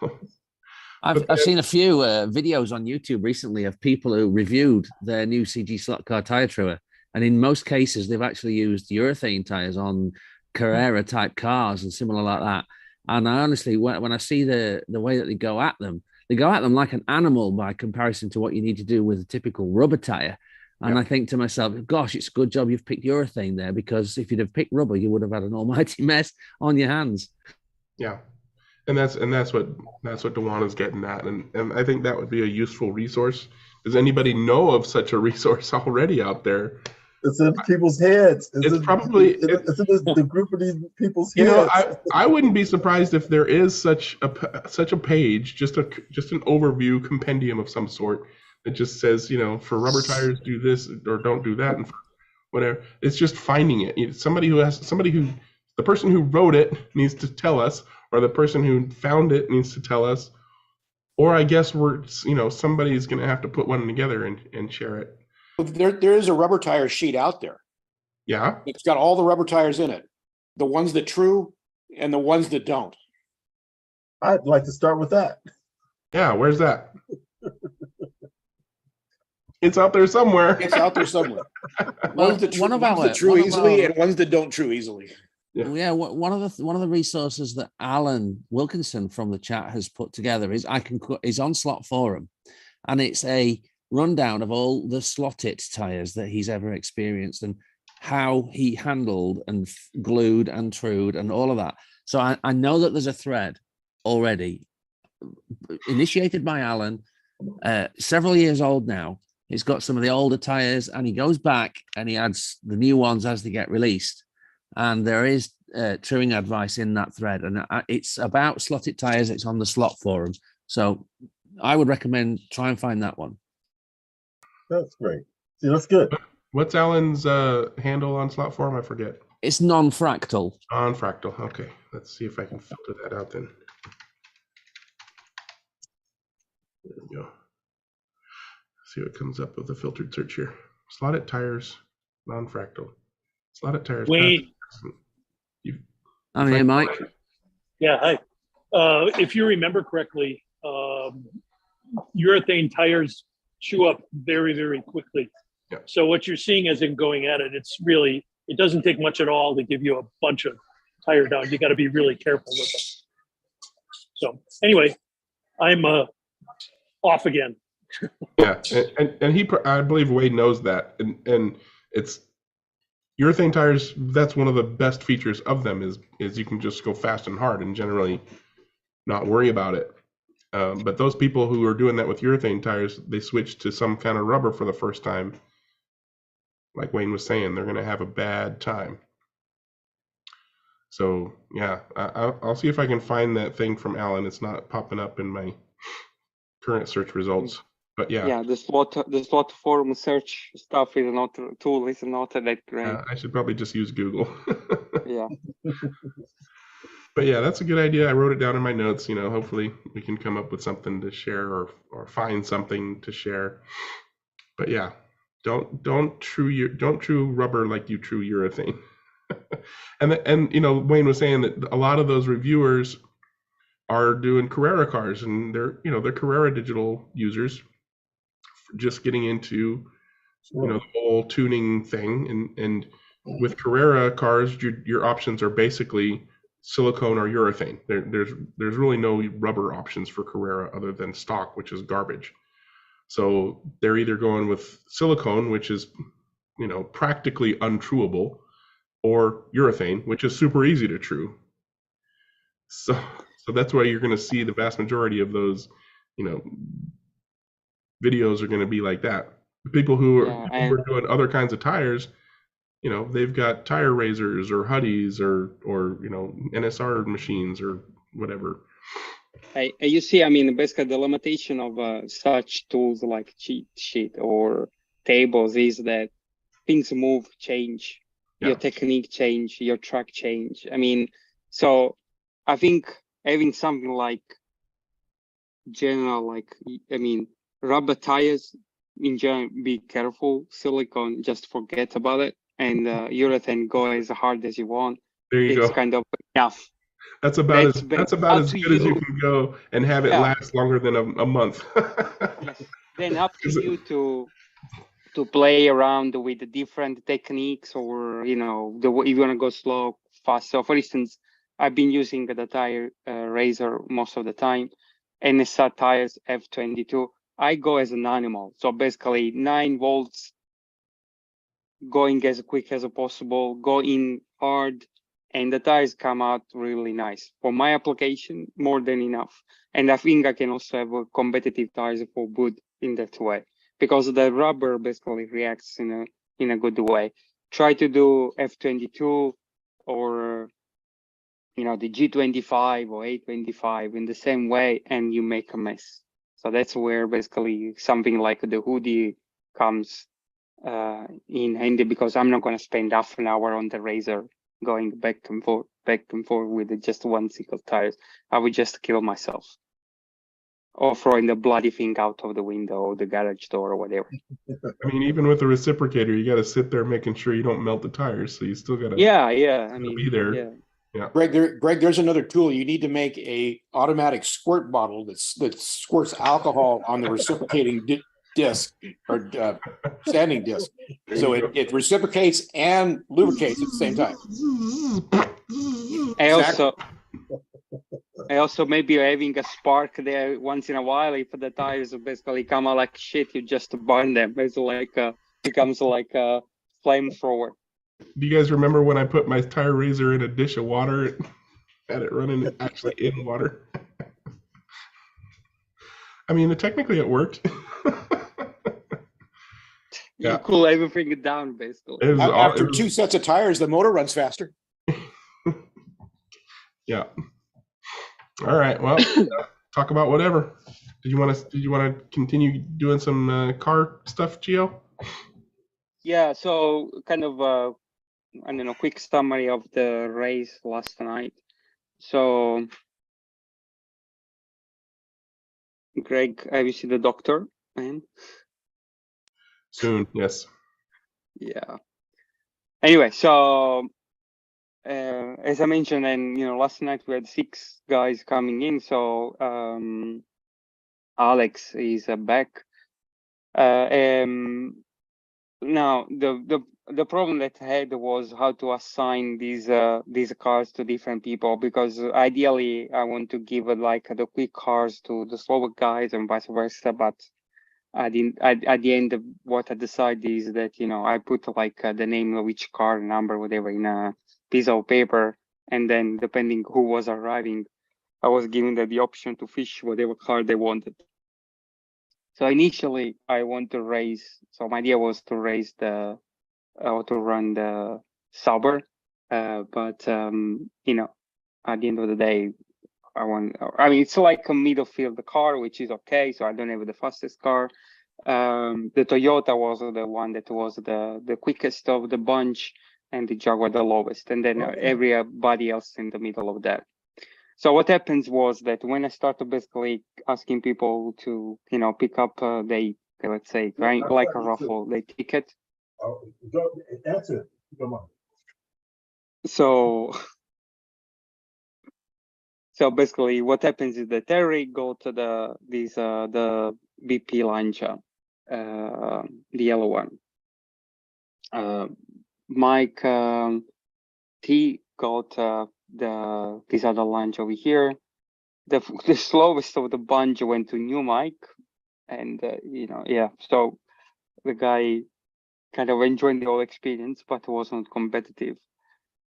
I've seen a few videos on YouTube recently of people who reviewed their new CG slot car tire chewer, and in most cases they've actually used urethane tires on Carrera type cars and similar like that. And I honestly, when I see the way that they go at them like an animal by comparison to what you need to do with a typical rubber tire. And I think to myself, gosh, it's a good job you've picked urethane there, because if you'd have picked rubber, you would have had an almighty mess on your hands. Yeah. And that's what Dewana's getting at. And I think that would be a useful resource. Does anybody know of such a resource already out there? It's in people's heads. It's probably in the group of these people's heads. I wouldn't be surprised if there is such a page, just an overview compendium of some sort that just says, for rubber tires do this or don't do that, and for whatever. It's just finding it. The person who wrote it needs to tell us, or the person who found it needs to tell us Or I guess somebody's going to have to put one together and share it. There is a rubber tire sheet out there. Yeah. It's got all the rubber tires in it, the ones that true and the ones that don't. I'd like to start with that. Yeah, where's that? It's out there somewhere. It's out there somewhere. Well, Ones that one of ones that our- true one of easily our- and ones that don't true easily. Yeah, one of the resources that Alan Wilkinson from the chat has put together is on Slot Forum, and it's a rundown of all the slot.it tires that he's ever experienced and how he handled and glued and trued and all of that. So I know that there's a thread already initiated by Alan, several years old now. He's got some of the older tires and he goes back and he adds the new ones as they get released. And there is truing advice in that thread, and it's about slotted tires. It's on the Slot Forum, so I would recommend try and find that one. That's great. See, that's good. What's Alan's handle on Slot Forum? I forget. It's non-fractal. Non-fractal. Okay, let's see if I can filter that out then. There we go. See what comes up with the filtered search here. Slotted tires, non-fractal. Slotted tires. Wayne. I'm here, Mike. Yeah, hi. If you remember correctly, urethane tires chew up very, very quickly. Yeah. So what you're seeing as in going at it, it doesn't take much at all to give you a bunch of tire down. You got to be really careful with them. So anyway, I'm off again. Yeah, and I believe Wade knows that, and it's urethane tires. That's one of the best features of them is you can just go fast and hard and generally not worry about it. But those people who are doing that with urethane tires, they switch to some kind of rubber for the first time. Like Wayne was saying, they're going to have a bad time. So yeah, I'll see if I can find that thing from Alan. It's not popping up in my current search results. But yeah, the slot forum search stuff is not tool is not that great. I should probably just use Google. Yeah. But yeah, that's a good idea. I wrote it down in my notes. Hopefully we can come up with something to share or find something to share. But yeah, don't true rubber like you true urethane. and Wayne was saying that a lot of those reviewers are doing Carrera cars, and they're Carrera digital users, just getting into the whole tuning thing. And with Carrera cars, your options are basically silicone or urethane. There's really no rubber options for Carrera other than stock, which is garbage. So they're either going with silicone, which is practically untrueable, or urethane, which is super easy to true. So that's why you're going to see the vast majority of those videos are going to be like that. The people who are doing other kinds of tires, they've got tire razors or Huddies or NSR machines or whatever. You see, I mean, basically the limitation of such tools like cheat sheet or tables is that things move, change, your technique change, your track change. I mean, so I think having something like general, rubber tires in general, be careful. Silicone, just forget about it. And urethane, go as hard as you want. There you it's go. Kind of enough. That's about as good as you can go and have it last longer than a month. Yes. Then up to you to play around with the different techniques, or if you want to go slow, fast. So for instance, I've been using the tire razor most of the time. NSR tires F22. I go as an animal. So basically 9 volts, going as quick as possible, go in hard, and the tires come out really nice. For my application, more than enough. And I think I can also have a competitive tires for wood in that way, because the rubber basically reacts in a good way. Try to do F22 or the G25 or A25 in the same way, and you make a mess. So that's where basically something like the hoodie comes in handy, because I'm not going to spend half an hour on the razor going back and forth with just one single tire. I would just kill myself. or throwing the bloody thing out of the window or the garage door or whatever. I mean, even with the reciprocator, you got to sit there making sure you don't melt the tires. So you still got to Yeah. I mean, be there. yeah. Yeah. Greg, there's another tool. You need to make a automatic squirt bottle that squirts alcohol on the reciprocating disc or standing disc. So it reciprocates and lubricates at the same time. I also maybe having a spark there once in a while. If the tires basically come out like shit, you just burn them. It's like becomes like a flamethrower. Do you guys remember when I put my tire razor in a dish of water and had it running actually in water? I mean, technically it worked. You cool everything down basically. After two sets of tires, the motor runs faster. Yeah. All right. Well, talk about whatever. Did you want to continue doing some car stuff, Gio? Yeah. So kind of I don't know, quick summary of the race last night. So, Greg, have you seen the doctor, man? Soon, yes. Yeah. Anyway, so as I mentioned, and last night we had 6 guys coming in. So Alex is back. Now the problem that I had was how to assign these cars to different people, because ideally I want to give like the quick cars to the slower guys and vice versa. But at the end of what I decided is that I put like the name of each car, number, whatever, in a piece of paper, and then depending who was arriving, I was giving them the option to fish whatever car they wanted. So initially, I want to race. So my idea was to race to run the Sauber, but at the end of the day, I mean, it's like a middle field car, which is okay. So I don't have the fastest car. The Toyota was the one that was the quickest of the bunch, and the Jaguar the lowest, and then everybody else in the middle of that. So what happens was that when I started basically asking people to, pick up let's say, like a raffle, they ticket. That's it. Come on. So basically what happens is that Terry go to the BP Lancia, the yellow one. Mike T got this other lunch over here. The slowest of the bunch went to New Mike, and so the guy kind of enjoyed the whole experience, but wasn't competitive.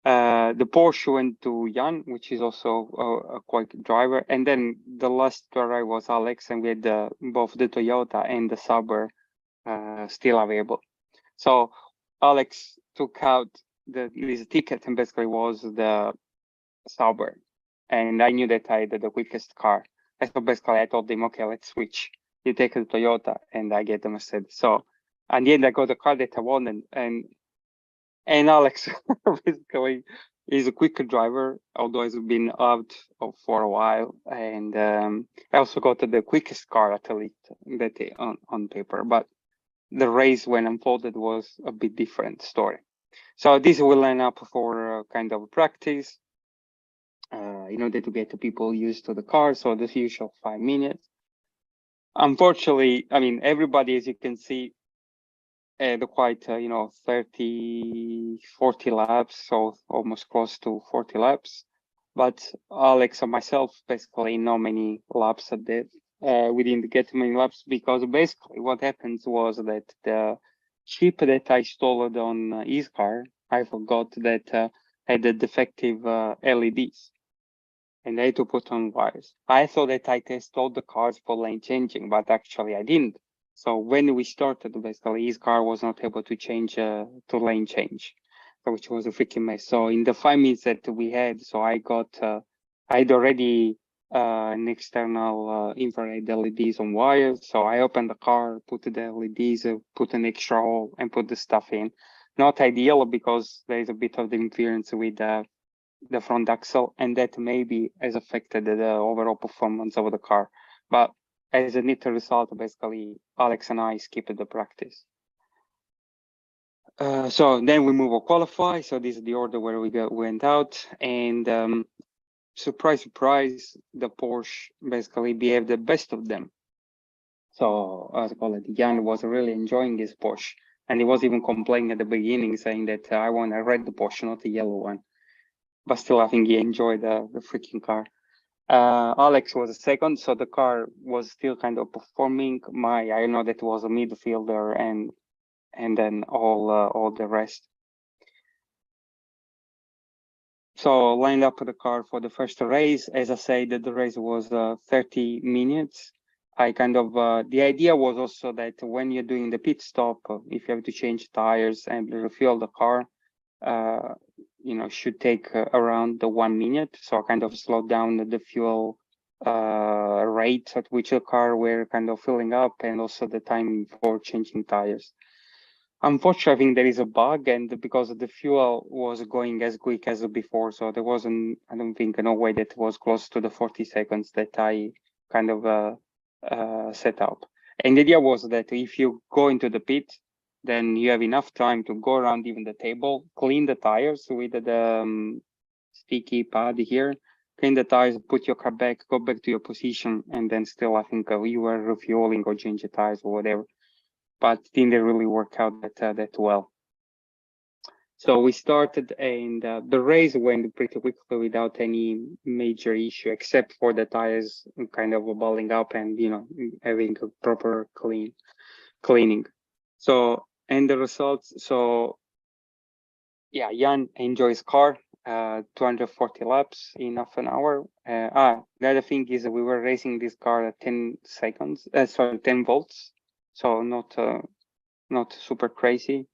The Porsche went to Jan, which is also a quite good driver, and then the last to arrive was Alex, and we had both the Toyota and the Sauber still available. So Alex took out his ticket and basically was the Sauber, and I knew that I had the quickest car. And so basically I told him, okay, let's switch. You take the Toyota and I get the Mercedes. So at the end I got the car that I wanted, and Alex basically is a quicker driver, although he's been out for a while. And I also got the quickest car at least that on paper, but the race when unfolded was a bit different story. So this will line up for kind of practice in order to get the people used to the car. So the usual 5 minutes. Unfortunately, I mean, everybody, as you can see, the quite 30, 40 laps, so almost close to 40 laps. But Alex and myself basically not many laps at that. We didn't get many laps because basically what happens was that the chip that I installed on his car, I forgot that had the defective LEDs, and I had to put on wires. I thought that I tested all the cars for lane changing, but actually I didn't. So when we started, basically his car was not able to change to lane change, which was a freaking mess. So in the 5 minutes that we had, so I had already an external infrared LEDs on wires. So I opened the car, put the LEDs, put an extra hole, and put the stuff in. Not ideal because there is a bit of the interference with the front axle, and that maybe has affected the overall performance of the car. But as a neat result, basically, Alex and I skipped the practice. So then we move on qualify. So this is the order where we went out, and surprise, surprise, the Porsche basically behaved the best of them. So as I call it, Jan was really enjoying his Porsche, and he was even complaining at the beginning, saying that I want a red Porsche, not a yellow one. But still, I think he enjoyed the freaking car. Alex was a second, so the car was still kind of performing. I know that was a midfielder, and then all the rest. So lined up the car for the first race. As I said, the race was 30 minutes. I kind of the idea was also that when you're doing the pit stop, if you have to change tires and refuel the car, should take around the 1 minute. So I kind of slowed down the fuel rate at which the car were kind of filling up, and also the time for changing tires. Unfortunately, I think there is a bug, and because the fuel was going as quick as before, so there wasn't, I don't think, no way that was close to the 40 seconds that I kind of set up. And the idea was that if you go into the pit, then you have enough time to go around even the table, clean the tires with the sticky pad here, clean the tires, put your car back, go back to your position, and then still, I think you were refueling or change the tires or whatever. But it didn't really work out that well. So we started, and the race went pretty quickly without any major issue, except for the tires kind of balling up and having a proper cleaning. So, and the results. So yeah, Jan enjoys car. 240 laps in half an hour. The other thing is that we were racing this car at 10 volts. So not super crazy.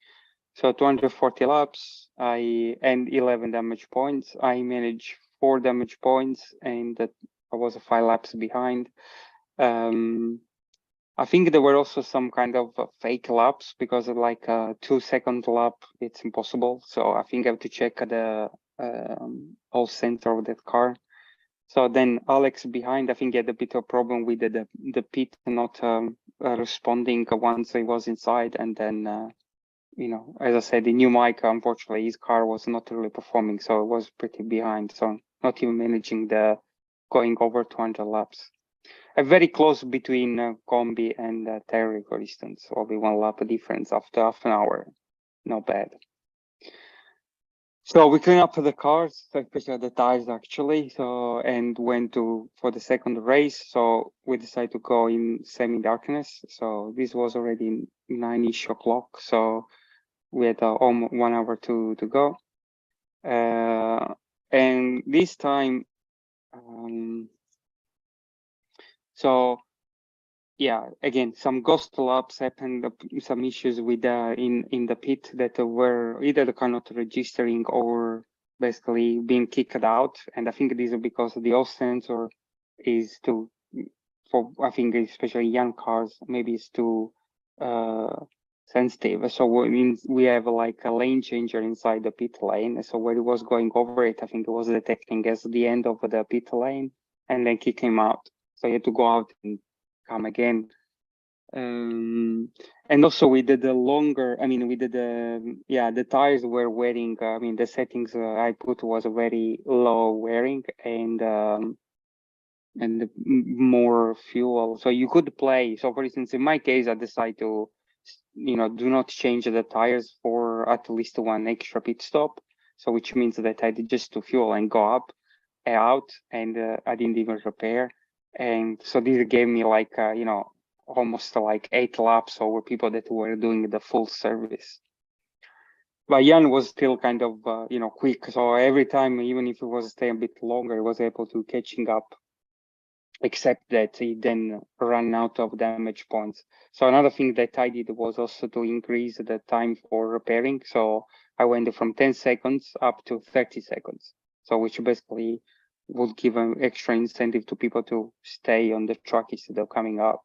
So 240 laps, and 11 damage points. I managed 4 damage points, and that I was 5 laps behind. I think there were also some kind of fake laps, because of like a 2-second lap, it's impossible. So I think I have to check the whole center of that car. So then Alex behind, I think, had a bit of problem with the pit not responding once he was inside. And then, as I said, the new mic, unfortunately, his car was not really performing. So it was pretty behind. So not even managing the going over 200 laps. A very close between Combi and Terry, for instance, only 1 lap difference after half an hour. Not bad. So we clean up the cars, especially the tires actually. So, and went for the second race. So we decided to go in semi-darkness. So this was already 9-ish o'clock. So we had almost 1 hour to go. And this time, so yeah, again, some ghost laps happened, some issues with in the pit that were either the car not registering or basically being kicked out. And I think this is because the oil sensor is too, I think especially young cars, maybe it's too sensitive. So it means we have like a lane changer inside the pit lane. So when it was going over it, I think it was detecting as the end of the pit lane and then kick him out. So you had to go out and come again. And also we did the longer, we did the tires were wearing, the settings I put was very low wearing and more fuel. So you could play. So for instance, in my case, I decided to, do not change the tires for at least 1 extra pit stop. So which means that I did just to fuel and go up, out, and I didn't even repair. And so this gave me like, almost like 8 laps over people that were doing the full service. But Jan was still kind of, quick. So every time, even if it was staying a bit longer, he was able to catching up, except that he then ran out of damage points. So another thing that I did was also to increase the time for repairing. So I went from 10 seconds up to 30 seconds. So which basically would give an extra incentive to people to stay on the track instead of coming up.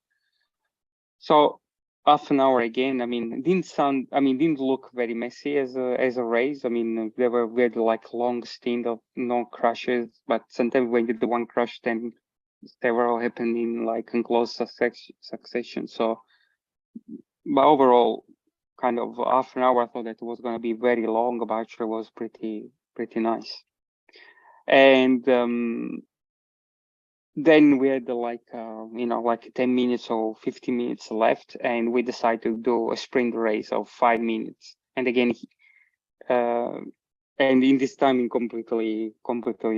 So half an hour again, didn't look very messy as a race. We had like long stint of no crashes, but sometimes when you do one crash, then several happened in like in close succession. So, but overall, kind of half an hour, I thought that it was going to be very long, but actually was pretty nice. And then we had like like 10 minutes or 15 minutes left, and we decided to do a sprint race of 5 minutes. And again, and in this time in completely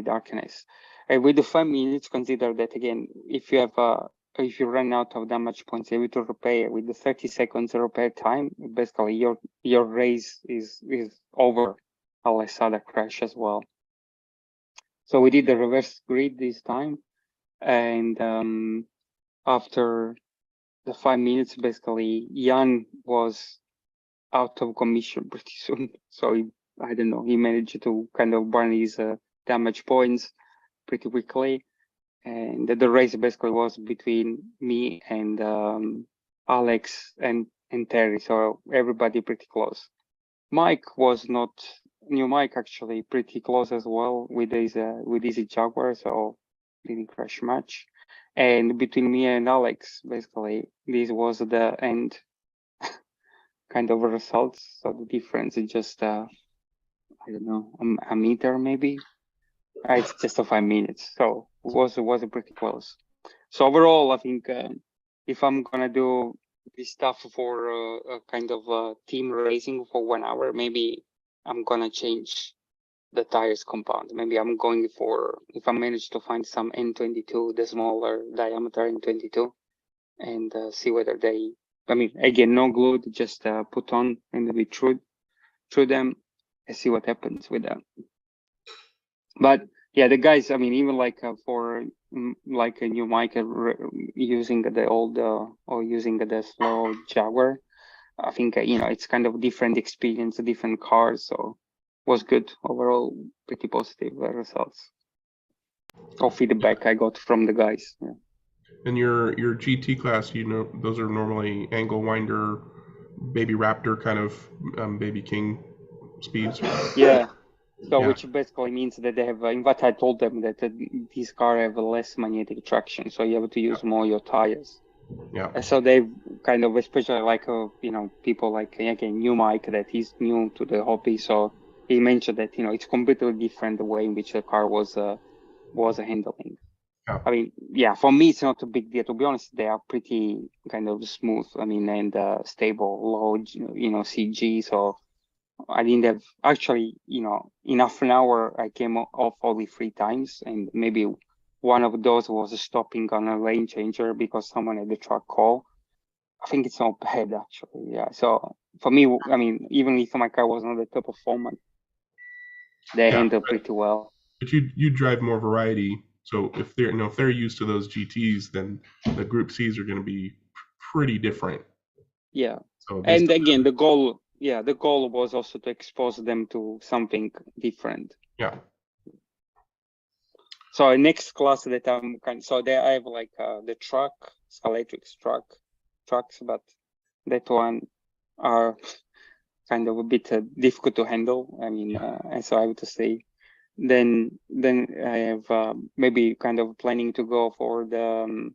darkness. And with the 5 minutes, consider that again, if you have if you run out of damage points able to repair with the 30 seconds repair time, basically your race is over unless other crash as well. So we did the reverse grid this time, and after the 5 minutes, basically Jan was out of commission pretty soon. So I don't know, he managed to kind of burn his damage points pretty quickly. And the race basically was between me and Alex and Terry. So everybody pretty close. Mike was not, Mike actually pretty close as well with his Jaguar, so didn't crash much. And between me and Alex, basically, this was the end kind of results. So the difference is just, I don't know, a meter maybe. It's just a 5 minutes, so it was pretty close. So overall, I think if I'm gonna do this stuff for a kind of team racing for 1 hour, maybe I'm gonna change the tires compound. Maybe I'm going for, if I manage to find some N22, the smaller diameter N22, and see whether they, I mean, again, no glue, just put on and maybe through them and see what happens with them. But yeah, the guys, I mean, even like for like a new mic using the old or using the slow Jaguar, I think it's kind of different experience, different cars, so was good overall, pretty positive results or feedback I got from the guys. Yeah. And your GT class, those are normally angle winder, baby Raptor kind of baby King speeds. Yeah. So Yeah. which basically means that they have, in fact, I told them that these cars have less magnetic traction, so you have to use more your tires. Yeah. And so they kind of, especially like people like again new Mike that he's new to the hobby, so he mentioned that it's completely different the way in which the car was handling. Yeah. I mean, yeah, for me it's not a big deal. To be honest, they are pretty kind of smooth. I mean, and stable, low, CG. So I didn't have actually, in half an hour I came off only 3 times, and maybe one of those was stopping on a lane changer because someone had the truck call. I think it's not bad actually. Yeah. So for me, I mean, even if my car was not the top performance, they handle pretty well. But you drive more variety. So if they're used to those GTs, then the Group Cs are going to be pretty different. Yeah. So and again, the goal was also to expose them to something different. Yeah. So next class that so there I have like the truck, electric trucks, but that one are kind of a bit difficult to handle. I mean, and so I have to say, then I have maybe kind of planning to go for the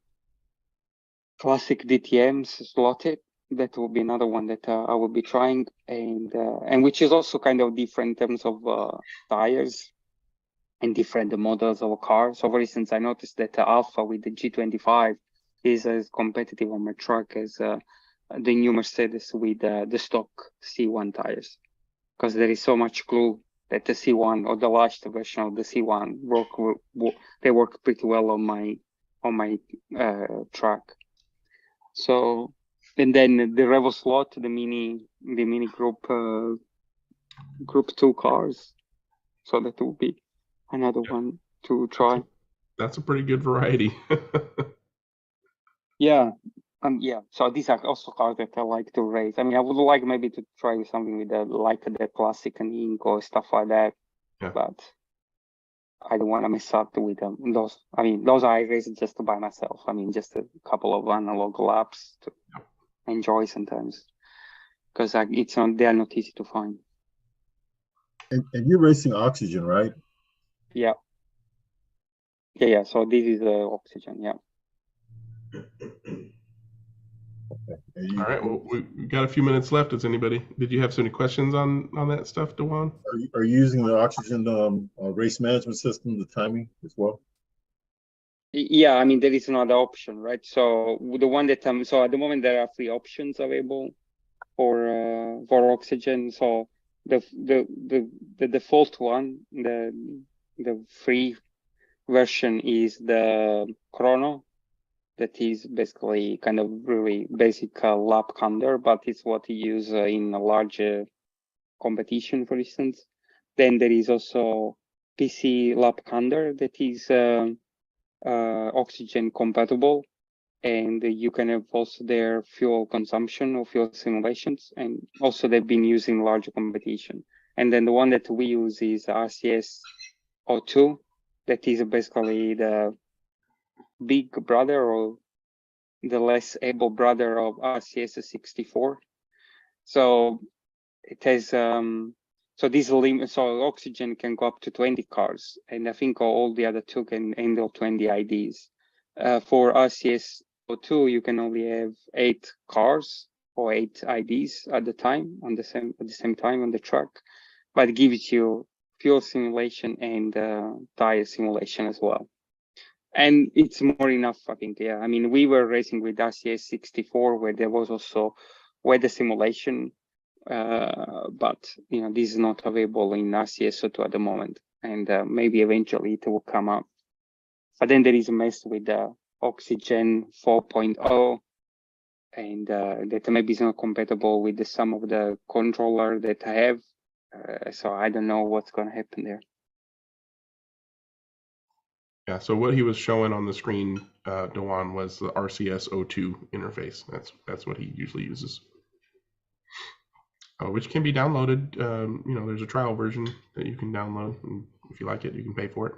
classic DTMs slotted. That will be another one that I will be trying, and which is also kind of different in terms of tires and different models of cars. So for instance, I noticed that Alpha with the G25 is as competitive on my truck as the new Mercedes with the stock C1 tires, because there is so much glue that the C1 or the last version of the C1 work pretty well on my truck. So, and then the Revo slot, the mini group 2 cars. So that will be another one to try. That's a pretty good variety. Yeah. So these are also cars that I like to race. I mean, I would like maybe to try something with the classic and ink or stuff like that. Yeah. But I don't want to mess up with them. Those I race just by myself. I mean, just a couple of analog laps to enjoy sometimes, because they are not easy to find. And you're racing oxygen, right? Yeah. Yeah. So this is oxygen. Yeah. All right. Well, we've got a few minutes left. Did you have any questions on that stuff, Dewan? Are you using the oxygen race management system, the timing as well? Yeah, I mean there is another option, right? So the one that so at the moment there are 3 options available for oxygen. So the default one, the free version is the Chrono. That is basically kind of really basic lap calendar, but it's what you use in a larger competition, for instance. Then there is also PC lap calendar that is oxygen compatible, and you can have also their fuel consumption or fuel simulations, and also they've been using larger competition. And then the one that we use is RCS O2, that is basically the big brother or the less able brother of RCS 64. So it has so this limit, so oxygen can go up to 20 cars, and I think all the other 2 can handle 20 IDs. For RCS O2, you can only have 8 cars or 8 IDs at the same time on the track, but it gives you fuel simulation and tire simulation as well. And it's more enough, I think. Yeah, I mean, we were racing with RCS 64 where there was also weather simulation, but this is not available in RCS O2 at the moment, and maybe eventually it will come up. But then there is a mess with the Oxygen 4.0, and that maybe is not compatible with some of the controller that I have. So I don't know what's going to happen there. Yeah, so what he was showing on the screen, Dewan, was the RCS O2 interface. That's what he usually uses, which can be downloaded. There's a trial version that you can download, and if you like it, you can pay for it.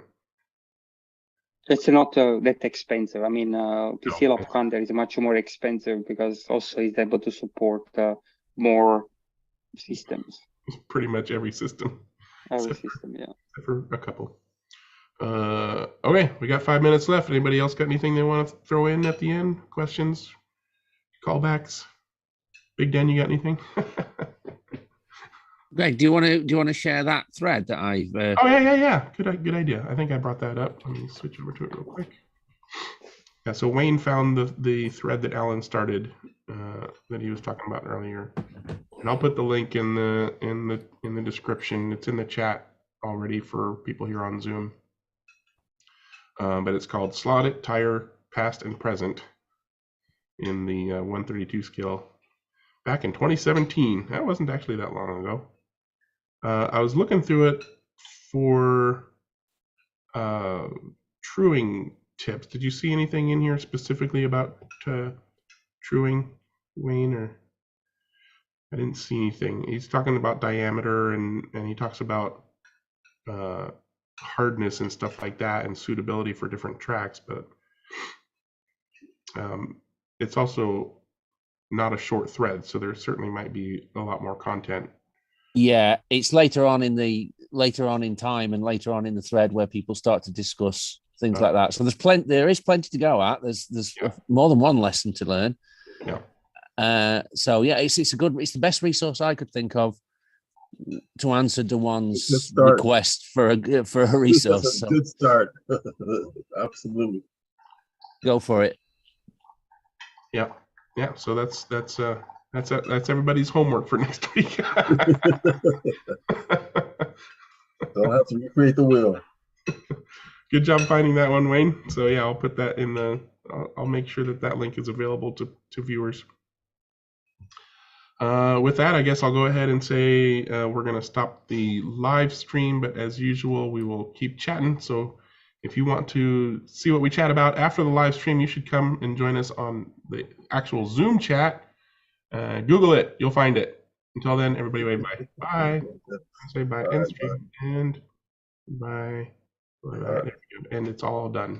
It's not that expensive. I mean, PC Lab Calendar is much more expensive because also it's able to support more systems. Pretty much every system. Every system, yeah. Except for a couple. Okay, we got 5 minutes left. Anybody else got anything they want to throw in at the end? Questions? Callbacks? Big Dan, you got anything? Greg, do you want to share that thread that I've? Oh yeah. Good idea. I think I brought that up. Let me switch over to it real quick. Yeah, so Wayne found the thread that Alan started that he was talking about earlier, and I'll put the link in the description. It's in the chat already for people here on Zoom. But it's called Slot.it Tire Past and Present in the 132 scale back in 2017. That wasn't actually that long ago. I was looking through it for truing tips. Did you see anything in here specifically about truing, Wayne? Or I didn't see anything. He's talking about diameter and he talks about hardness and stuff like that and suitability for different tracks, but it's also not a short thread, so there certainly might be a lot more content. Yeah, it's later on in time and later on in the thread where people start to discuss things like that. So there is plenty to go at. There's more than one lesson to learn. Yeah. So yeah, it's the best resource I could think of to answer Dewan's request for a resource. Good start. Absolutely. Go for it. Yeah. So that's everybody's homework for next week. Don't have to recreate the wheel. Good job finding that one, Wayne. So yeah, I'll put that in I'll make sure that link is available to viewers. With that, I guess I'll go ahead and say we're going to stop the live stream, but as usual, we will keep chatting. So if you want to see what we chat about after the live stream, you should come and join us on the actual Zoom chat. Google it, you'll find it. Until then, everybody wave bye. Bye. Say bye. End stream. And bye. Bye. There we go. And it's all done.